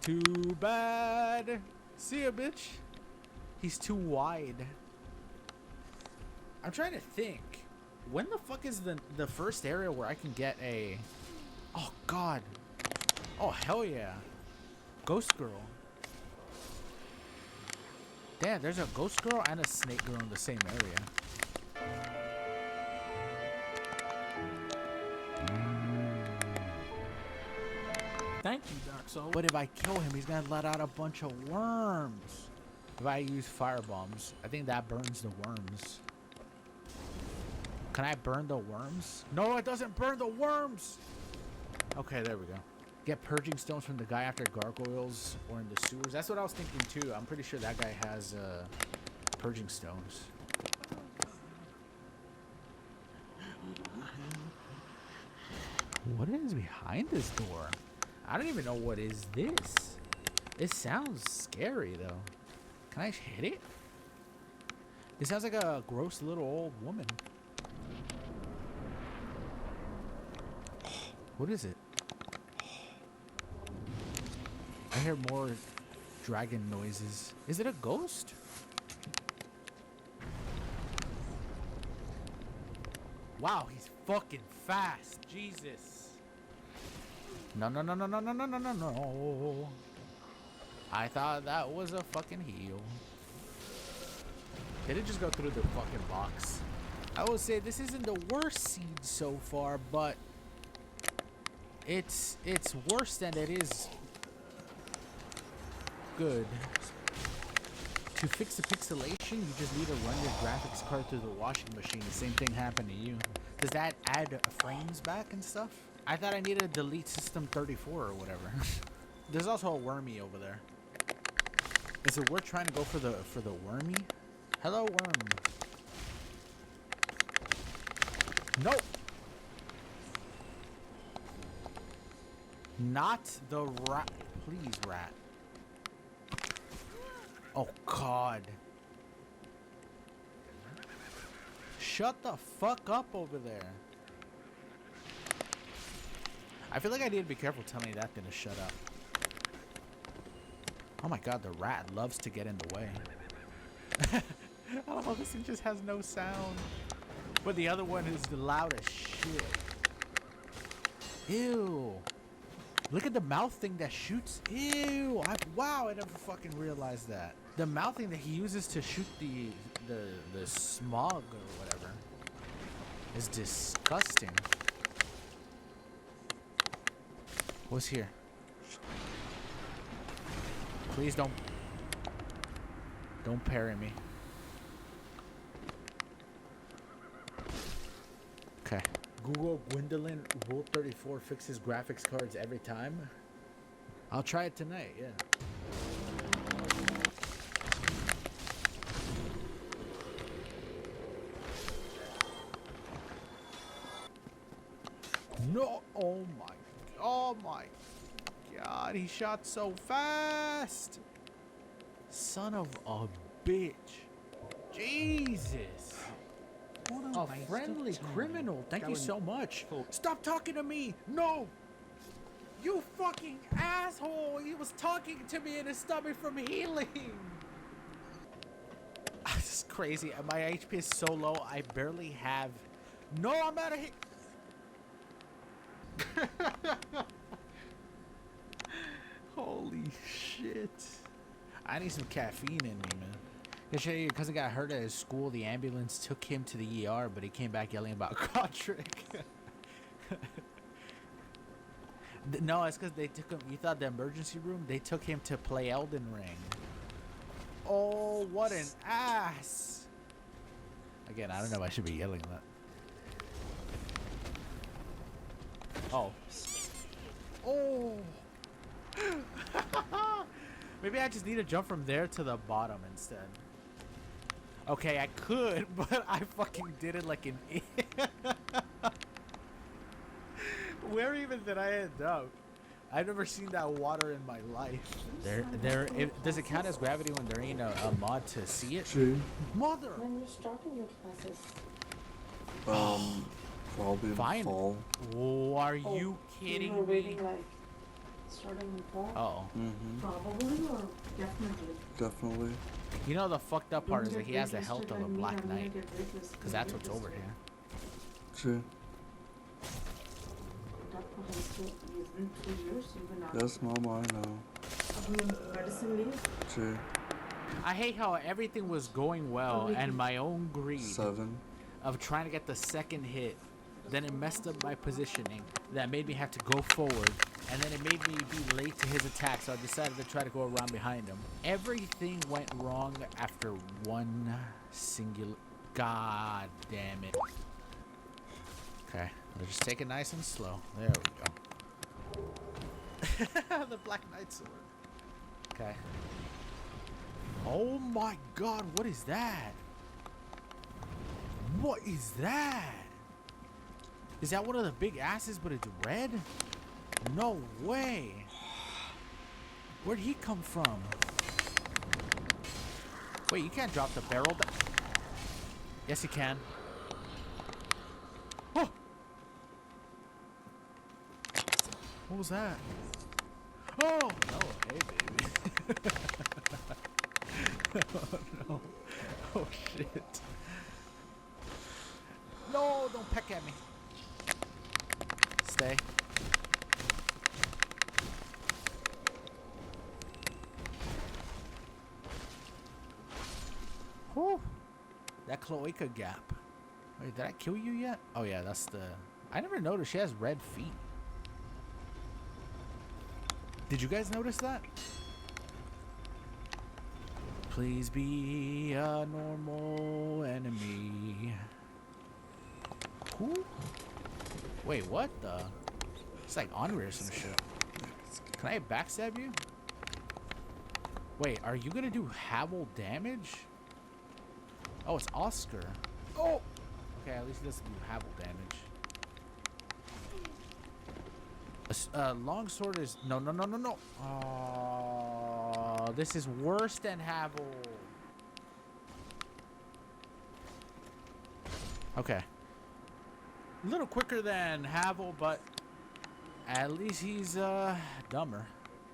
Too bad. See ya, bitch. He's too wide. I'm trying to think. When the fuck is the first area where I can get a... Oh, God. Oh, hell yeah. Ghost girl. Damn, there's a ghost girl and a snake girl in the same area. Thank you, Dark Soul. But if I kill him, he's gonna let out a bunch of worms. If I use fire bombs, I think that burns the worms. Can I burn the worms? No, it doesn't burn the worms. Okay, there we go. Get purging stones from the guy after gargoyles or in the sewers. That's what I was thinking too. I'm pretty sure that guy has purging stones. What is behind this door? I don't even know what is this. It sounds scary though. Can I hit it? It sounds like a gross little old woman. What is it? I hear more dragon noises. Is it a ghost? Wow, he's fucking fast. Jesus. No, no, no, no, no, no, no, no, no, no. I thought that was a fucking heal. Did it just go through the fucking box? I will say this isn't the worst seed so far, but it's worse than it is good. To fix the pixelation, you just need to run your graphics card through the washing machine. The same thing happened to you. Does that add frames back and stuff? I thought I needed to delete system 34 or whatever. There's also a wormy over there. Is it worth trying to go for the wormy? Hello, worm. Nope. Not the rat. Please, rat. Oh, God. Shut the fuck up over there. I feel like I need to be careful telling that thing to shut up. Oh my god, the rat loves to get in the way. I don't know, this thing just has no sound. But the other one is the loudest shit. Ew. Look at the mouth thing that shoots. Ew. Wow, I never fucking realized that. The mouthing that he uses to shoot the smog or whatever is disgusting. What's here? Please don't parry me. Okay. Google Gwendolyn Rule 34 fixes graphics cards every time. I'll try it tonight, yeah. No, oh my god, he shot so fast. Son of a bitch. Jesus. A friendly criminal. Thank you so much. Stop talking to me. No. You fucking asshole. He was talking to me and it stopped me from healing. This is crazy. My HP is so low. I barely have. No, I'm out of here. Holy shit. I need some caffeine in me, man. Yesterday, your cousin got hurt at his school. The ambulance took him to the ER, but he came back yelling about Godric. No, it's because they took him. You thought the emergency room? They took him to play Elden Ring. Oh, what an ass. Again, I don't know if I should be yelling that. Oh. Oh. Maybe I just need to jump from there to the bottom instead. Okay, I could, but I fucking did it like an idiot. Where even did I end up? I've never seen that water in my life. Does it count as gravity when there ain't a mod to see it? True. Mother! When you're starting your classes? Probably in fall. Oh, are you kidding You're me? waiting like starting in fall? Oh. Probably or definitely? Definitely. You know the fucked up part is that he has the health of a Black I'm gonna Knight. get waitlist- Because that's what's over here. True. That potential within 2 years, even after. Yes, Mama, I know. Medicine leave? True. I hate how everything was going well and my own greed 7. of trying to get the second hit. Then it messed up my positioning. That made me have to go forward. And then it made me be late to his attack, so I decided to try to go around behind him. Everything went wrong after one singular... God damn it. Okay, we'll just take it nice and slow. There we go. The Black Knight sword. Okay. Oh my god, what is that? What is that? Is that one of the big asses, but it's red? No way. Where'd he come from? Wait, you can't drop the barrel down. Yes, you can. Oh! What was that? Oh! No, hey, baby. Oh, no. Oh, shit. No, don't peck at me. Stay. Whew. That cloaca gap. Wait, did I kill you yet? Oh yeah, that's the... I never noticed she has red feet. Did you guys notice that? Please be a normal enemy. Who? Wait, what the? It's like Henri or some shit. Can I backstab you? Wait, are you gonna do Havel damage? Oh, it's Oscar. Oh! Okay, at least he doesn't do Havel damage. Longsword is... No. Oh, this is worse than Havel. Okay. A little quicker than Havel, but at least he's dumber.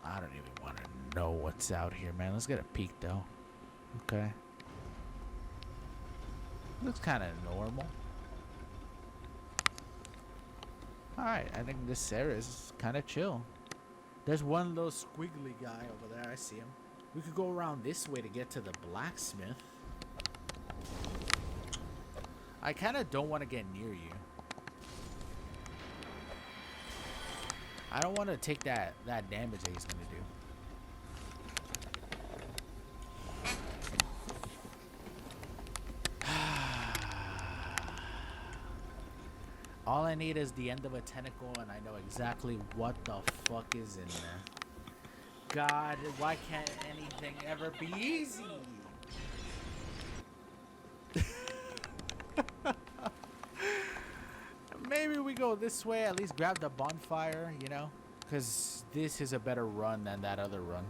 I don't even want to know what's out here, man. Let's get a peek, though. Okay. Looks kind of normal. Alright, I think this area is kind of chill. There's one little squiggly guy over there. I see him. We could go around this way to get to the blacksmith. I kind of don't want to get near you. I don't want to take that damage that he's going to do. All I need is the end of a tentacle, and I know exactly what the fuck is in there. God, why can't anything ever be easy? Maybe we go this way, at least grab the bonfire, you know? Because this is a better run than that other run.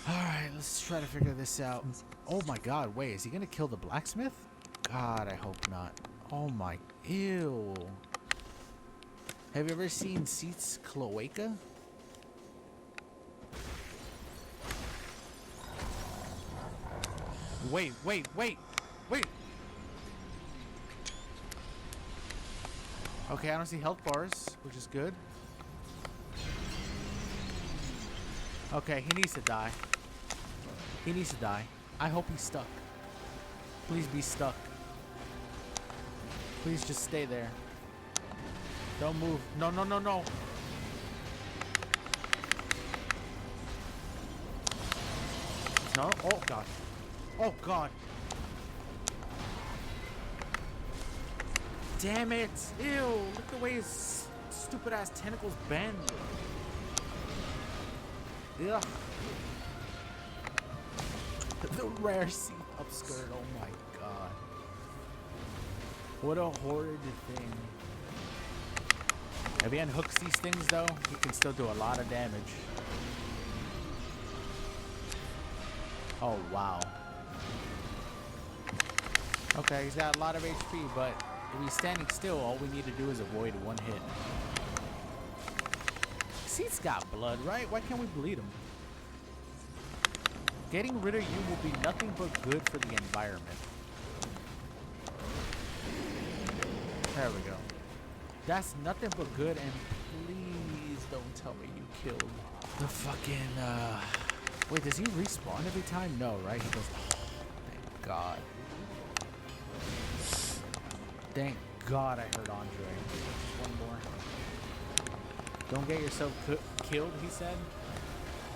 Alright, let's try to figure this out. Oh my god, wait, is he gonna kill the blacksmith? God, I hope not. Oh my, ew. Have you ever seen Seats Cloaca? Wait. Okay, I don't see health bars, which is good. Okay, he needs to die. He needs to die. I hope he's stuck. Please be stuck. Please just stay there. Don't move. No. No, oh god. Oh god. Damn it. Ew, look the way his stupid ass tentacles bend. Ugh. The rare seat upskirt, oh my god. What a horrid thing. If he unhooks these things though, he can still do a lot of damage. Oh wow. Okay, he's got a lot of HP, but if he's standing still, all we need to do is avoid one hit. Seat's got blood, right? Why can't we bleed him? Getting rid of you will be nothing but good for the environment. There we go. That's nothing but good, and please don't tell me you killed the fucking, wait, does he respawn every time? No, right? He goes, oh, thank God. Thank God I heard Andre. Just one more. Don't get yourself killed, he said.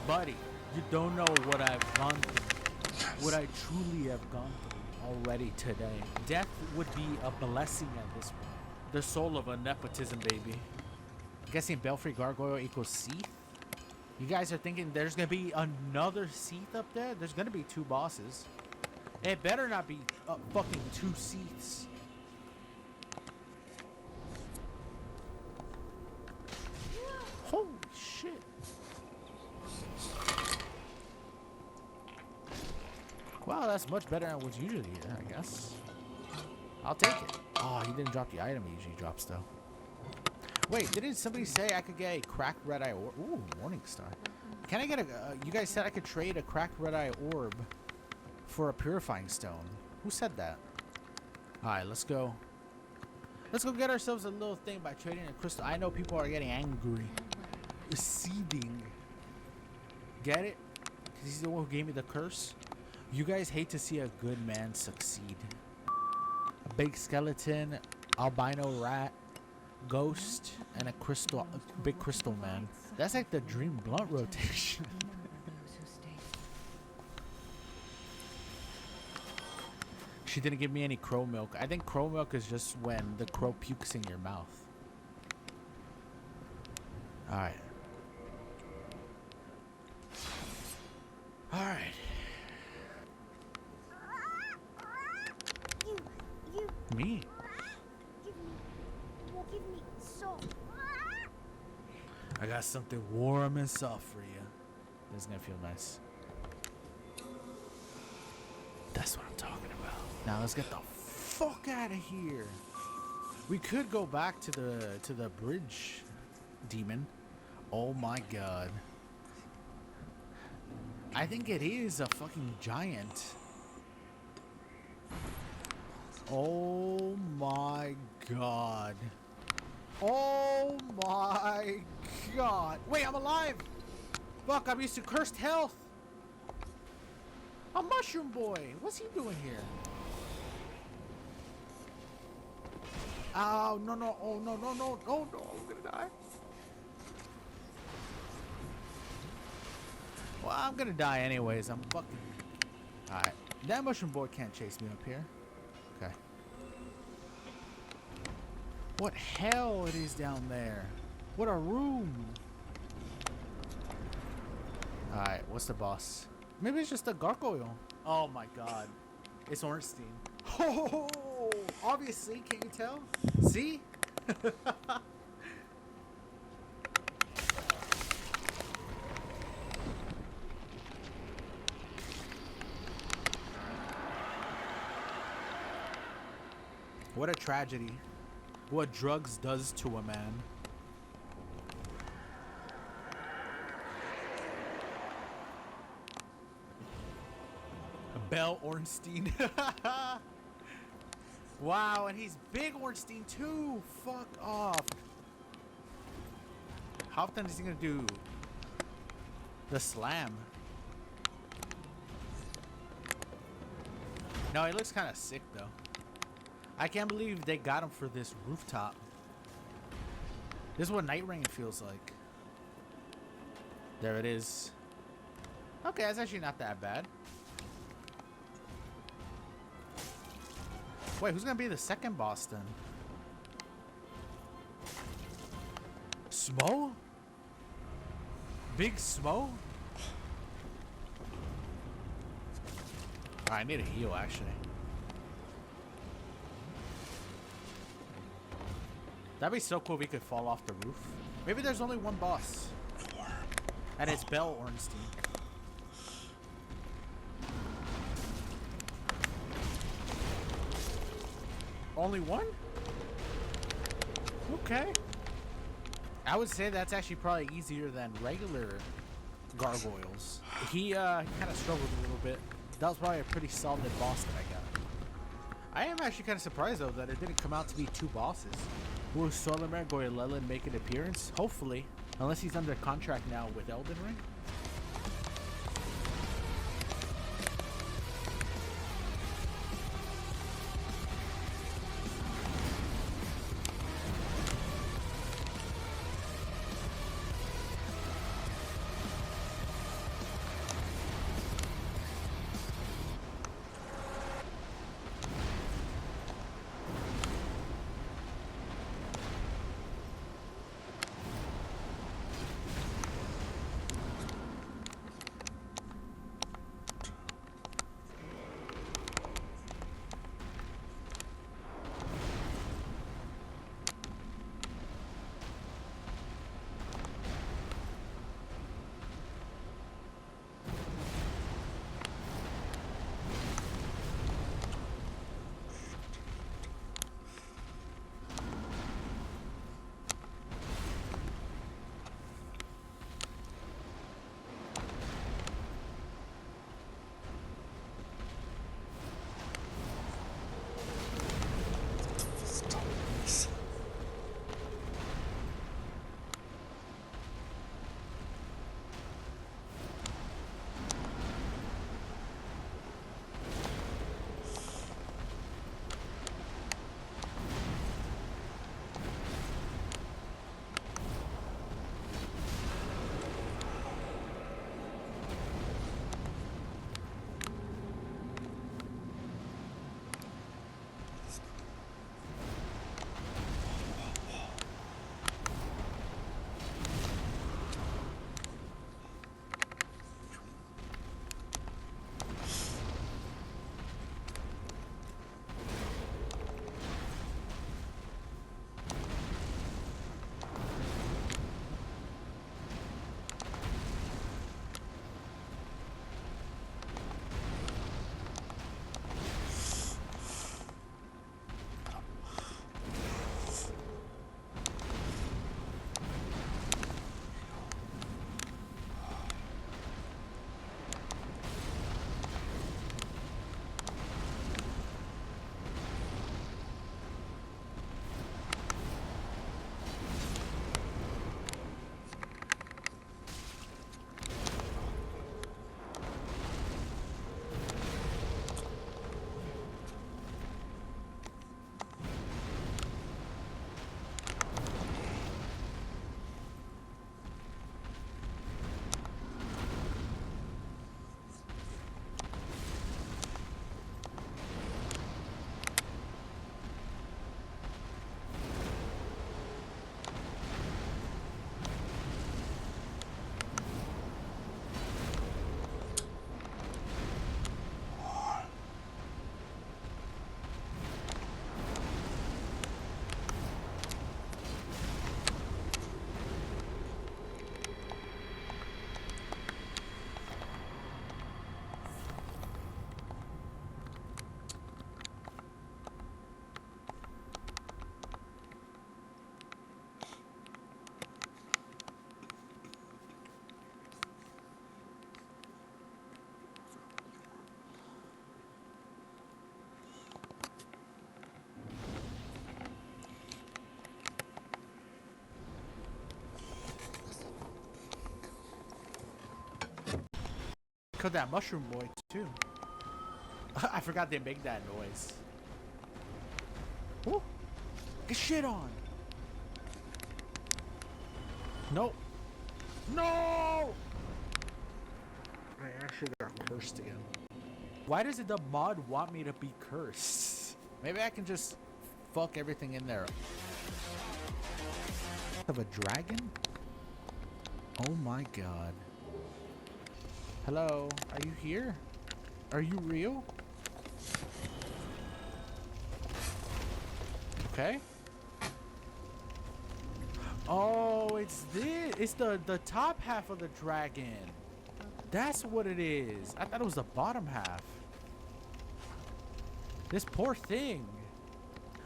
Buddy, you don't know what I've gone through. What I truly have gone through already today. Death would be a blessing at this point. The soul of a nepotism baby. I'm guessing Belfry Gargoyle equals Seath? You guys are thinking there's gonna be another Seath up there? There's gonna be two bosses. It better not be fucking two Seaths. Holy shit. Wow, that's much better than what's usually here, I guess. I'll take it. Oh, he didn't drop the item he usually drops, though. Wait, didn't somebody say I could get a cracked red eye orb? Ooh, Morning Star. Can I get a... you guys said I could trade a cracked red eye orb for a purifying stone. Who said that? Alright, let's go. Let's go get ourselves a little thing by trading a crystal. I know people are getting angry. Seething. Get it? Because he's the one who gave me the curse. You guys hate to see a good man succeed. A big skeleton, albino rat, ghost, and a big crystal man. That's like the dream blunt rotation. She didn't give me any crow milk. I think crow milk is just when the crow pukes in your mouth. Alright. Alright. Me? Give me salt. I got something warm and soft for you. This is gonna feel nice. That's what I'm talking about. Now let's get the fuck out of here. We could go back to the bridge demon. Oh my god. I think it is a fucking giant. Oh my god. Oh my god. Wait, I'm alive. Fuck, I'm used to cursed health. A mushroom boy. What's he doing here? Oh, no, no. Oh, no, no, no. No, no. I'm gonna die. Well, I'm gonna die anyways. I'm fucking... Alright. That mushroom boy can't chase me up here. Okay. What hell it is down there? What a room. Alright, what's the boss? Maybe it's just a gargoyle. Oh my god. It's Ornstein. Oh, obviously, can't you tell? See? What a tragedy. What drugs does to a man. Bell Ornstein. Wow, and he's big Ornstein too. Fuck off. How often is he gonna do the slam? No, he looks kind of sick though. I can't believe they got him for this rooftop. This is what Night Rain feels like. There it is. Okay, that's actually not that bad. Wait, who's gonna be the second boss then? Smo? Big Smo? I need a heal actually. That'd be so cool if we could fall off the roof. Maybe there's only one boss. And it's Bell Ornstein. Only one? Okay. I would say that's actually probably easier than regular gargoyles. He kind of struggled a little bit. That was probably a pretty solid boss that I got. I am actually kind of surprised though that it didn't come out to be two bosses. Will Solomon Goyalelin make an appearance? Hopefully. Unless he's under contract now with Elden Ring. Killed that mushroom boy too. I forgot they make that noise. Woo. Get shit on. Nope. No! I actually got cursed again. Why does the mod want me to be cursed? Maybe I can just fuck everything in there. Of a dragon? Oh my god. Hello, are you here? Are you real? Okay. Oh, it's this. It's the top half of the dragon. That's what it is. I thought it was the bottom half. This poor thing.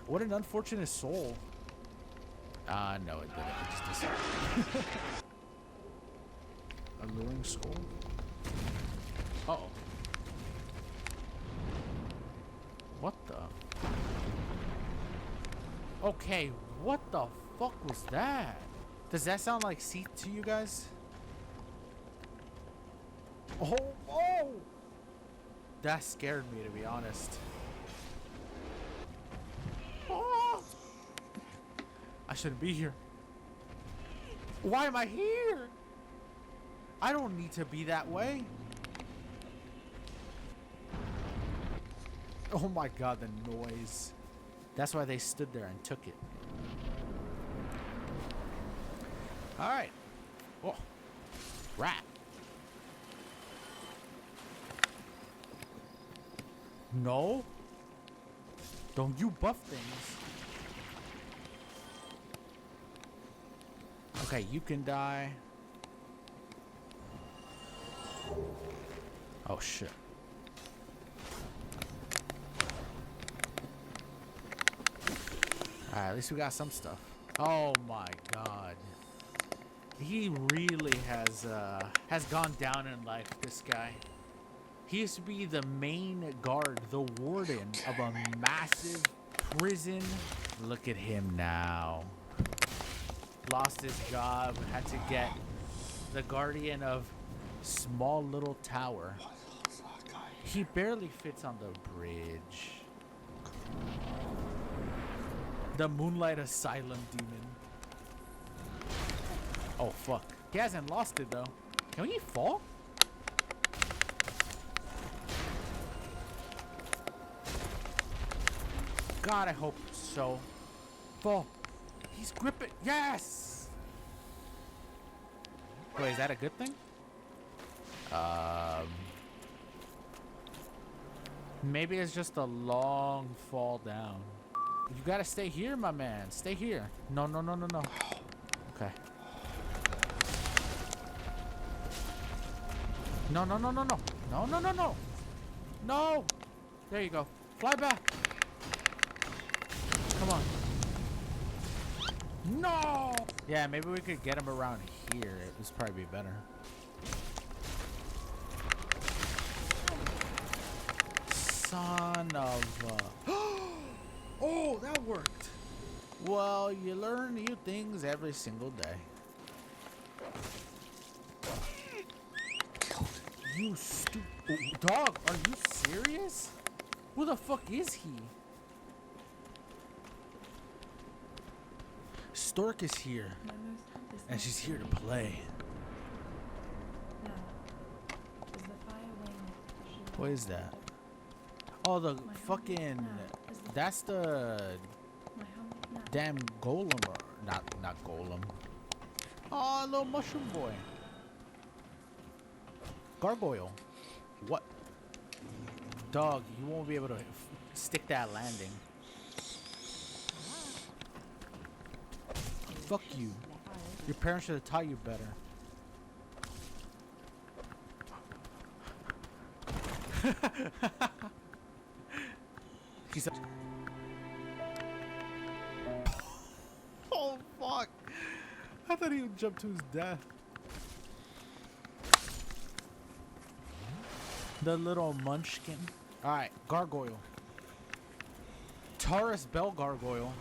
What an unfortunate soul. No, it didn't. It just disappeared. Alluring skull. Uh-oh. What the? Okay, what the fuck was that? Does that sound like Seath to you guys? Oh, oh! That scared me, to be honest. Oh! I shouldn't be here. Why am I here? I don't need to be that way. Oh my god, the noise. That's why they stood there and took it. Alright. Oh. Rat. No. Don't you buff things. Okay, you can die. Oh shit. Alright, at least we got some stuff. Oh my god. He really has gone down in life, this guy. He used to be the main guard, the warden of a massive prison. Look at him now. Lost his job, had to get the guardian of small little tower. He barely fits on the bridge. The Moonlight Asylum demon. Oh fuck. He hasn't lost it though. Can he fall? God, I hope so. Fall. He's gripping. Yes! Wait, is that a good thing? Maybe it's just a long fall down. You gotta stay here, my man. Stay here. No, no, no, no, no. Okay. No, no, no, no, no. No, no, no, no. No. There you go. Fly back. Come on. No. Yeah, maybe we could get him around here. This would probably be better. Son of a... Oh, that worked. Well, you learn new things every single day. You stupid... Oh, dog, are you serious? Who the fuck is he? Stork is here. And she's here to play. What is that? Oh, the fucking... That's the... Damn golem. Or not golem. Oh, little mushroom boy. Gargoyle. What? Dog, you won't be able to stick that landing. Fuck you. Your parents should have taught you better. He's a... Oh fuck! I thought he would jump to his death. The little munchkin. Alright, gargoyle. Taurus Bell Gargoyle.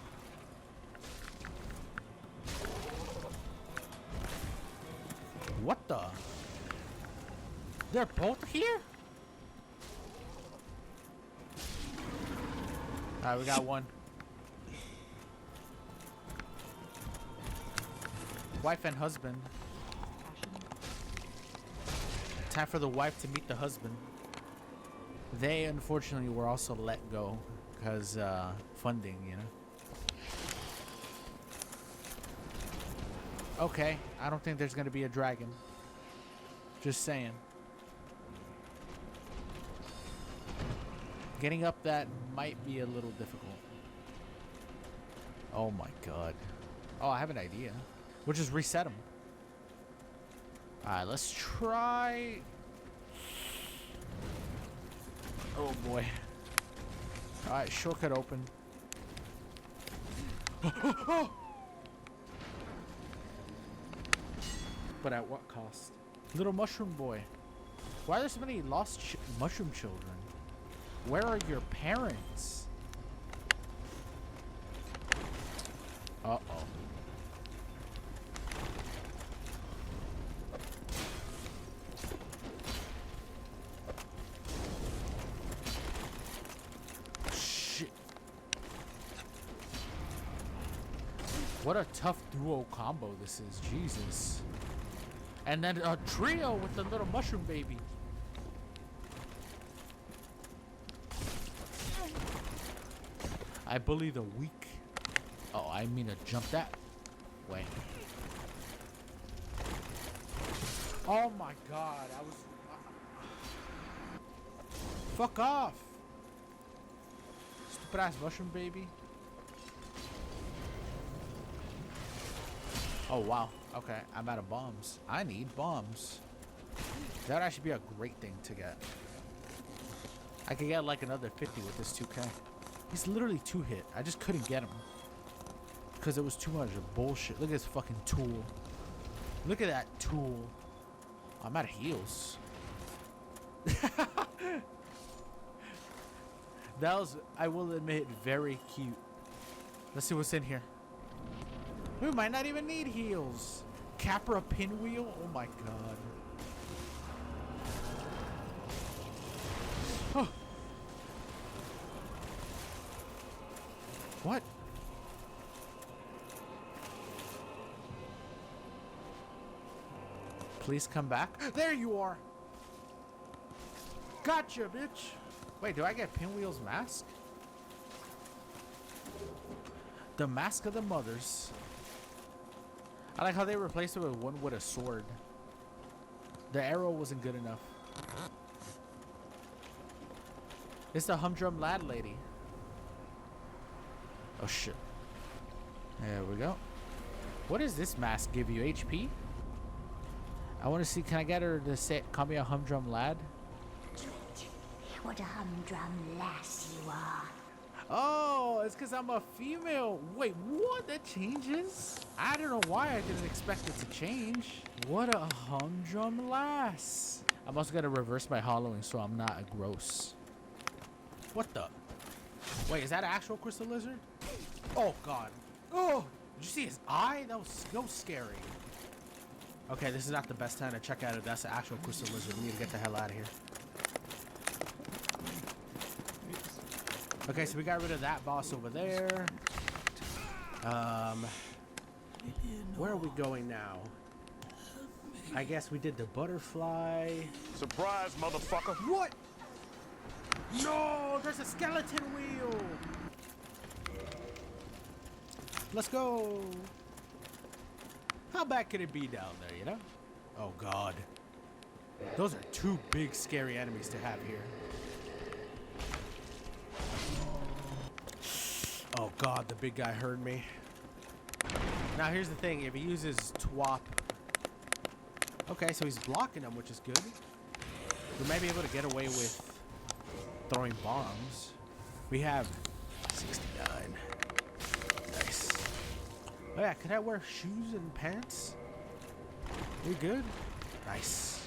What the? They're both here? Alright, we got one. Wife and husband. Time for the wife to meet the husband. They unfortunately were also let go because funding, you know. Okay, I don't think there's gonna be a dragon. Just saying. Getting up that might be a little difficult. Oh my god. Oh, I have an idea. We'll just reset them. Alright, let's try. Oh boy. Alright, shortcut open. But at what cost? Little mushroom boy. Why are there so many lost mushroom children? Where are your parents? Uh-oh. Shit. What a tough duo combo this is. Jesus. And then a trio with the little mushroom baby. I bully the weak. Oh, I mean to jump that way. Oh my god, I was... Fuck off! Stupid ass mushroom baby. Oh wow, okay, I'm out of bombs. I need bombs. That would actually be a great thing to get. I could get like another 50 with this 2K. He's literally 2-hit. I just couldn't get him. Because it was too much of bullshit. Look at this fucking tool. Look at that tool. I'm out of heals. That was, I will admit, very cute. Let's see what's in here. We might not even need heals. Capra pinwheel? Oh my god. Oh. What? Please come back. There you are. Gotcha, bitch. Wait, do I get Pinwheel's mask? The Mask of the Mothers. I like how they replaced it with one with a sword. The arrow wasn't good enough. It's the humdrum lad lady. Oh shit. There we go. What does this mask give you? HP? I want to see, can I get her to say, call me a humdrum lad? What a humdrum lass you are. Oh, it's because I'm a female. Wait, what? That changes? I don't know why I didn't expect it to change. What a humdrum lass. I'm also going to reverse my hollowing so I'm not a gross. What the? Wait, is that an actual crystal lizard? Oh, God. Oh, did you see his eye? That was so scary. Okay, this is not the best time to check out if that's an actual crystal lizard. We need to get the hell out of here. Okay, so we got rid of that boss over there. Where are we going now? I guess we did the butterfly. Surprise, motherfucker. What? No, there's a skeleton wheel. Let's go. How bad could it be down there, you know? Oh, God. Those are two big, scary enemies to have here. Oh, God, the big guy heard me. Now, here's the thing. If he uses TWAP... Okay, so he's blocking them, which is good. We may be able to get away with throwing bombs. We have 69. Nice. Oh, yeah, can I wear shoes and pants? We good? Nice.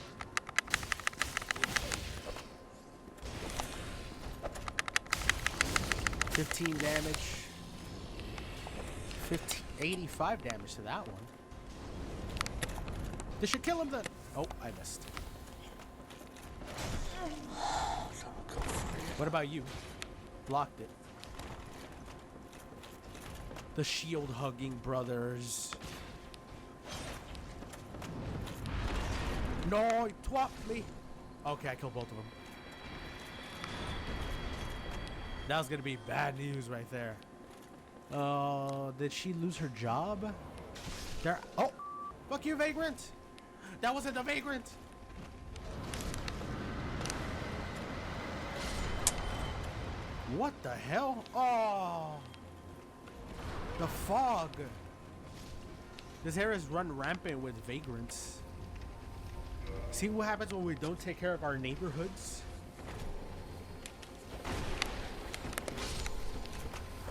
$15 damage. 85 damage to that one. This should kill him then. Oh, I missed. What about you? Blocked it. The shield-hugging brothers. No, he twapped me. Okay, I killed both of them. That was gonna be bad news right there. Did she lose her job? There. Oh, fuck you, vagrant. That wasn't the vagrant. What the hell? Oh, the fog. This area is run rampant with vagrants. See what happens when we don't take care of our neighborhoods?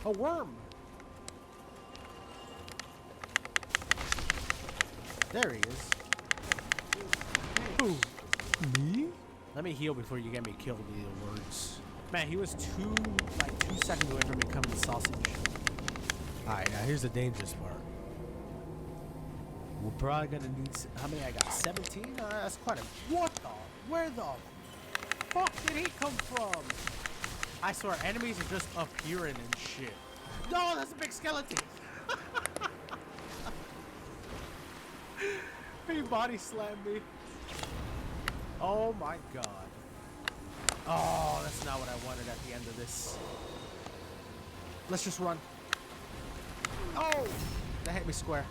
A worm. There he is. Who? Me? Let me heal before you get me killed with the words. Man, he was 2 seconds away from becoming the sausage. Alright, now here's the dangerous part. We're probably gonna need... How many I got? 17? That's quite a... What the? Where the fuck did he come from? I swear, enemies are just appearing and shit. No, that's a big skeleton. He body slammed me. Oh my god. Oh, that's not what I wanted at the end of this. Let's just run. Oh! That hit me square.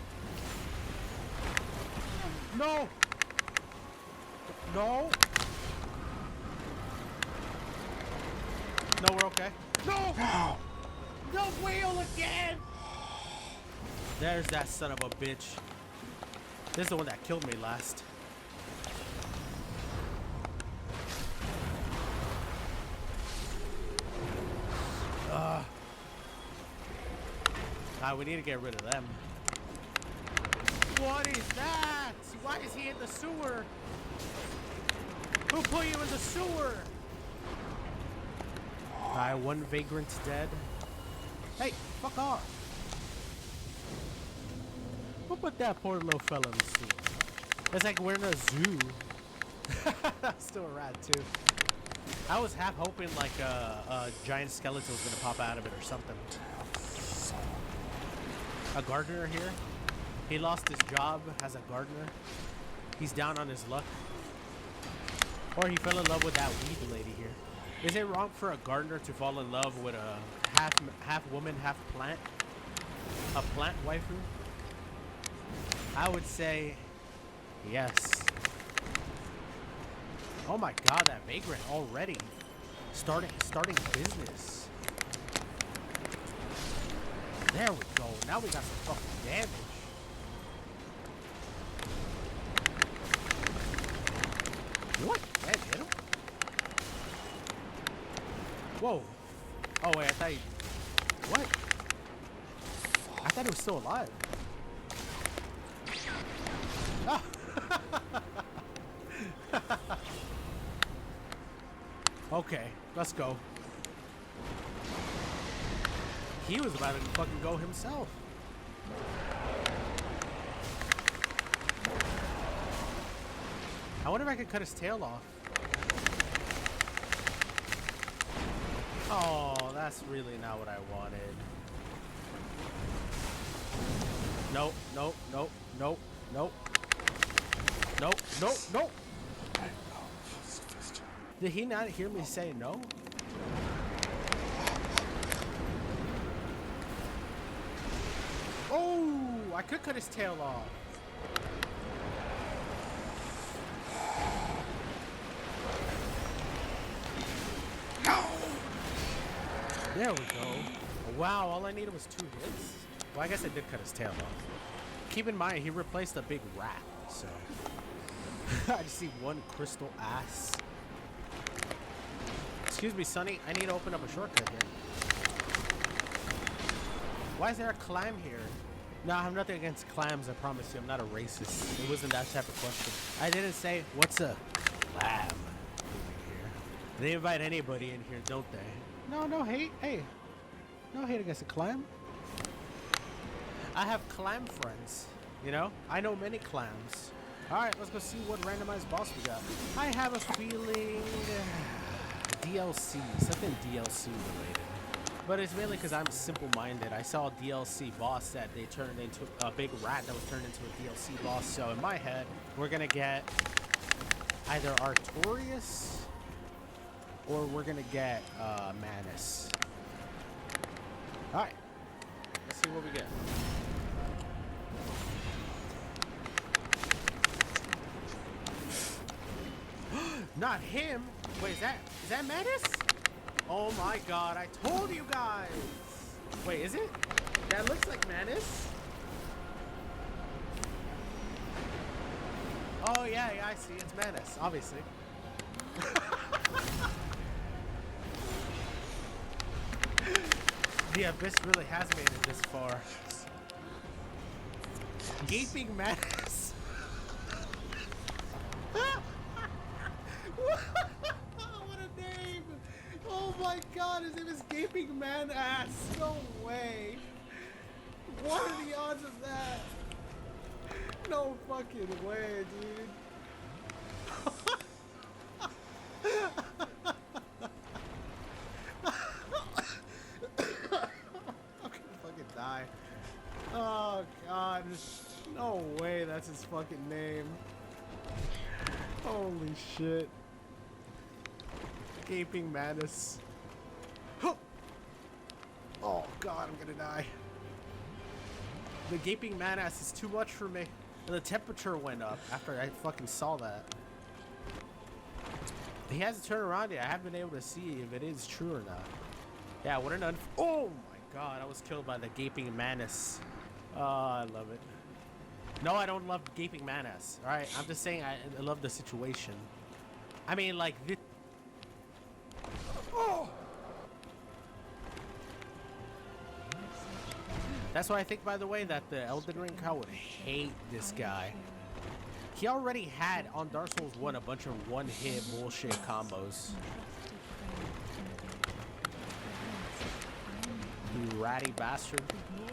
No! No! No, we're okay. No! No wheel again! There's that son of a bitch. This is the one that killed me last. We need to get rid of them. What is that? Why is he in the sewer? Who put you in the sewer? Alright, one vagrant's dead. Hey, fuck off. Who put that poor little fella in the sewer? It's like we're in a zoo. That's still a rat too. I was half hoping like a giant skeleton was gonna pop out of it or something. A gardener here. He lost his job as a gardener. He's down on his luck. Or he fell in love with that weed lady here. Is it wrong for a gardener to fall in love with a half woman, half plant? A plant waifu? I would say yes. Oh my god, that vagrant already starting business. There we go. Now we got some fucking damage. What? That hit him? Whoa. Oh wait, I thought he... What? I thought he was still alive. Ah. Okay, let's go. He was about to fucking go himself. I wonder if I could cut his tail off. Oh, that's really not what I wanted. Nope, nope, nope, nope, nope. Nope, nope, nope. Did he not hear me say no? Oh, I could cut his tail off. No. There we go. Wow, all I needed was 2 hits. Well, I guess I did cut his tail off. Keep in mind, he replaced a big rat, so. I just see one crystal ass. Excuse me, Sonny. I need to open up a shortcut here. Why is there a clam here? No, I have nothing against clams, I promise you. I'm not a racist. It wasn't that type of question. I didn't say, what's a clam over here? They invite anybody in here, don't they? No, no hate. Hey, no hate against a clam. I have clam friends, you know? I know many clams. All right, let's go see what randomized boss we got. I have a feeling DLC, something DLC related. But it's mainly because I'm simple-minded. I saw a DLC boss that they turned into a big rat that was turned into a DLC boss. So in my head, we're gonna get either Artorias or we're gonna get Manus. All right, let's see what we get. Not him. Wait, is that Manus? Oh my god, I told you guys! Wait, is it? That looks like Manus. Oh yeah, I see. It's Manus, obviously. The Abyss really has made it this far. Gaping Manus. What a name! Oh my god, his name is Gaping Man Ass. No way. What are the odds of that? No fucking way, dude. I'm gonna fucking die. Oh god. No way that's his fucking name. Holy shit. Gaping Manus. Oh god, I'm gonna die. The Gaping Manus is too much for me. And the temperature went up after I fucking saw that. He hasn't turned around yet. I haven't been able to see if it is true or not. Yeah, what an oh my god, I was killed by the Gaping Manus. Oh, I love it. No, I don't love Gaping Manus. Alright, I'm just saying I love the situation. I mean, like this. Oh! That's why I think, by the way, that the Elden Ring crowd would hate this guy. He already had, on Dark Souls 1, a bunch of one-hit bullshit combos. You ratty bastard.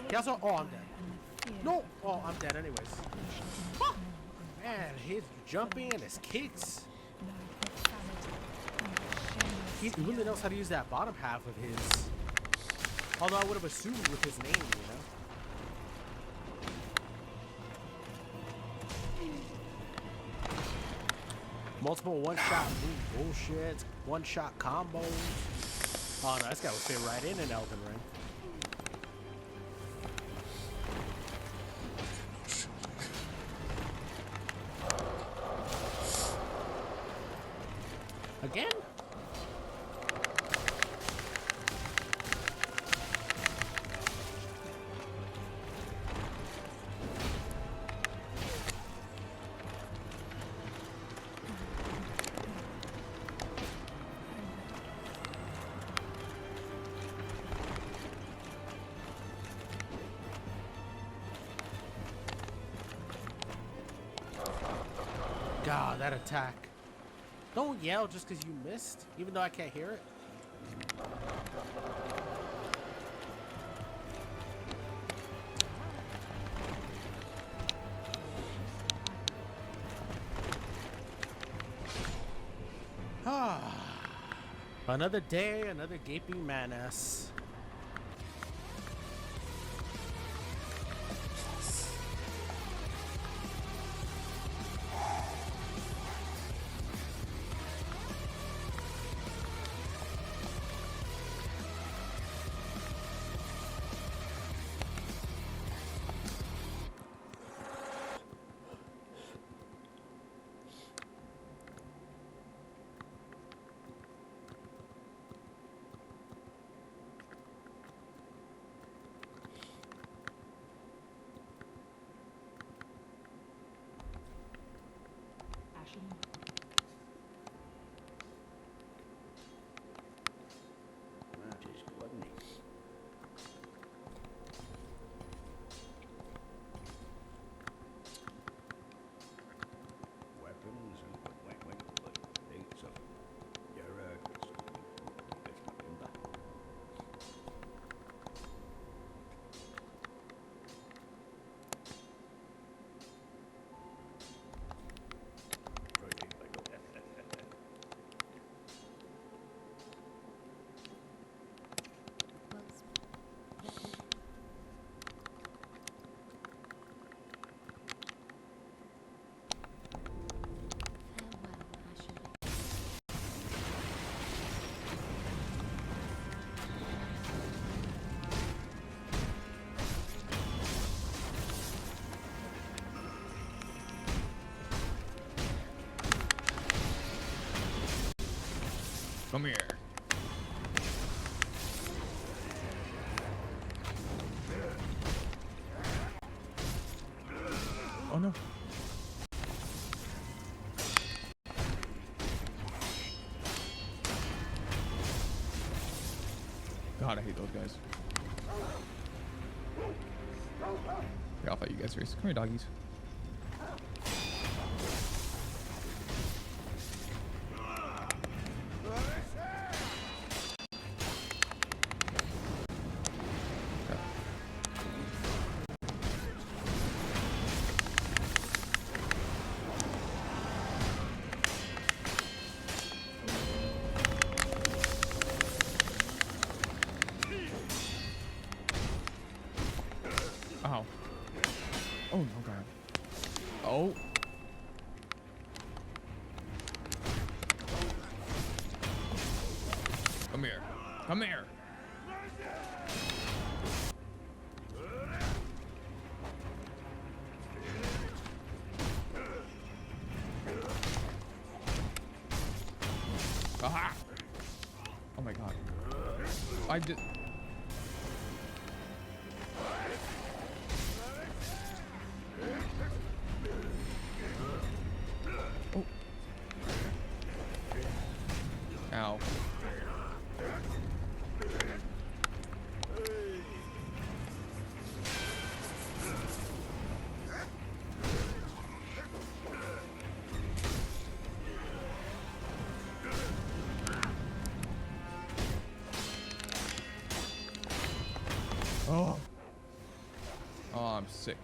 He also... Oh, I'm dead. No! Oh, I'm dead anyways. Ah! Man, his jumping and his kicks. He really knows how to use that bottom half of his. Although I would have assumed with his name, you know? Multiple one-shot bullshit, one-shot combos. Oh no, this guy would fit right in an Elden Ring. Again? God, that attack. Don't yell just because you missed, even though I can't hear it. Another day, another Gaping Manus. Come here. Oh no. God, I hate those guys. Yeah, I'll fight you guys first. Come here, doggies. Ow. Oh, no, God. Oh. Come here. Come here. Aha! Oh my God. I did. Oh. Ow. Oh. Oh, I'm sick.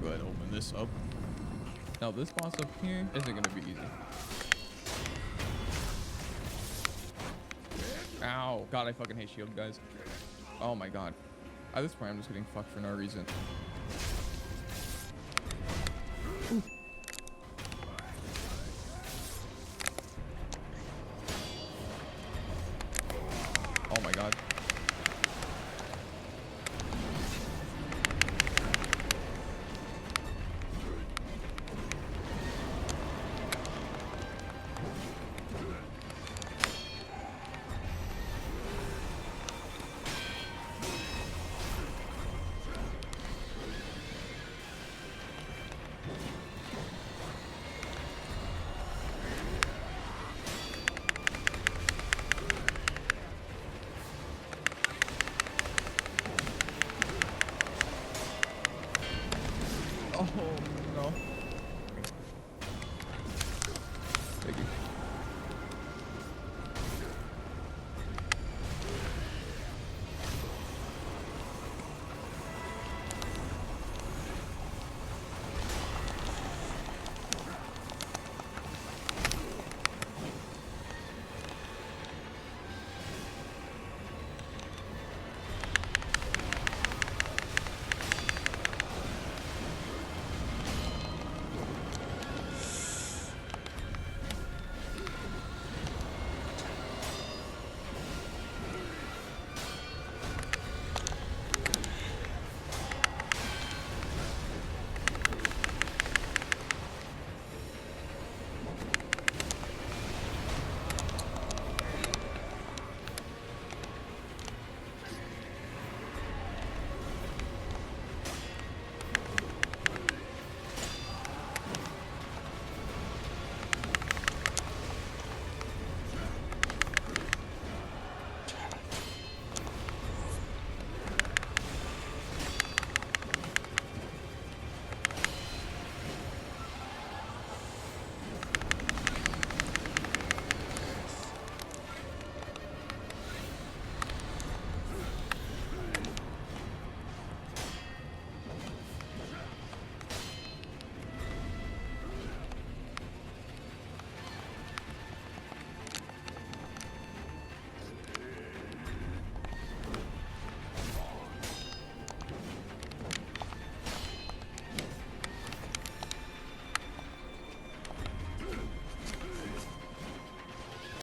Go ahead and open this up. Now this boss up here isn't gonna be easy. Ow. God, I fucking hate shield guys. Oh my God. At this point, I'm just getting fucked for no reason. Ooh. Oh my God. Oh no. Thank you.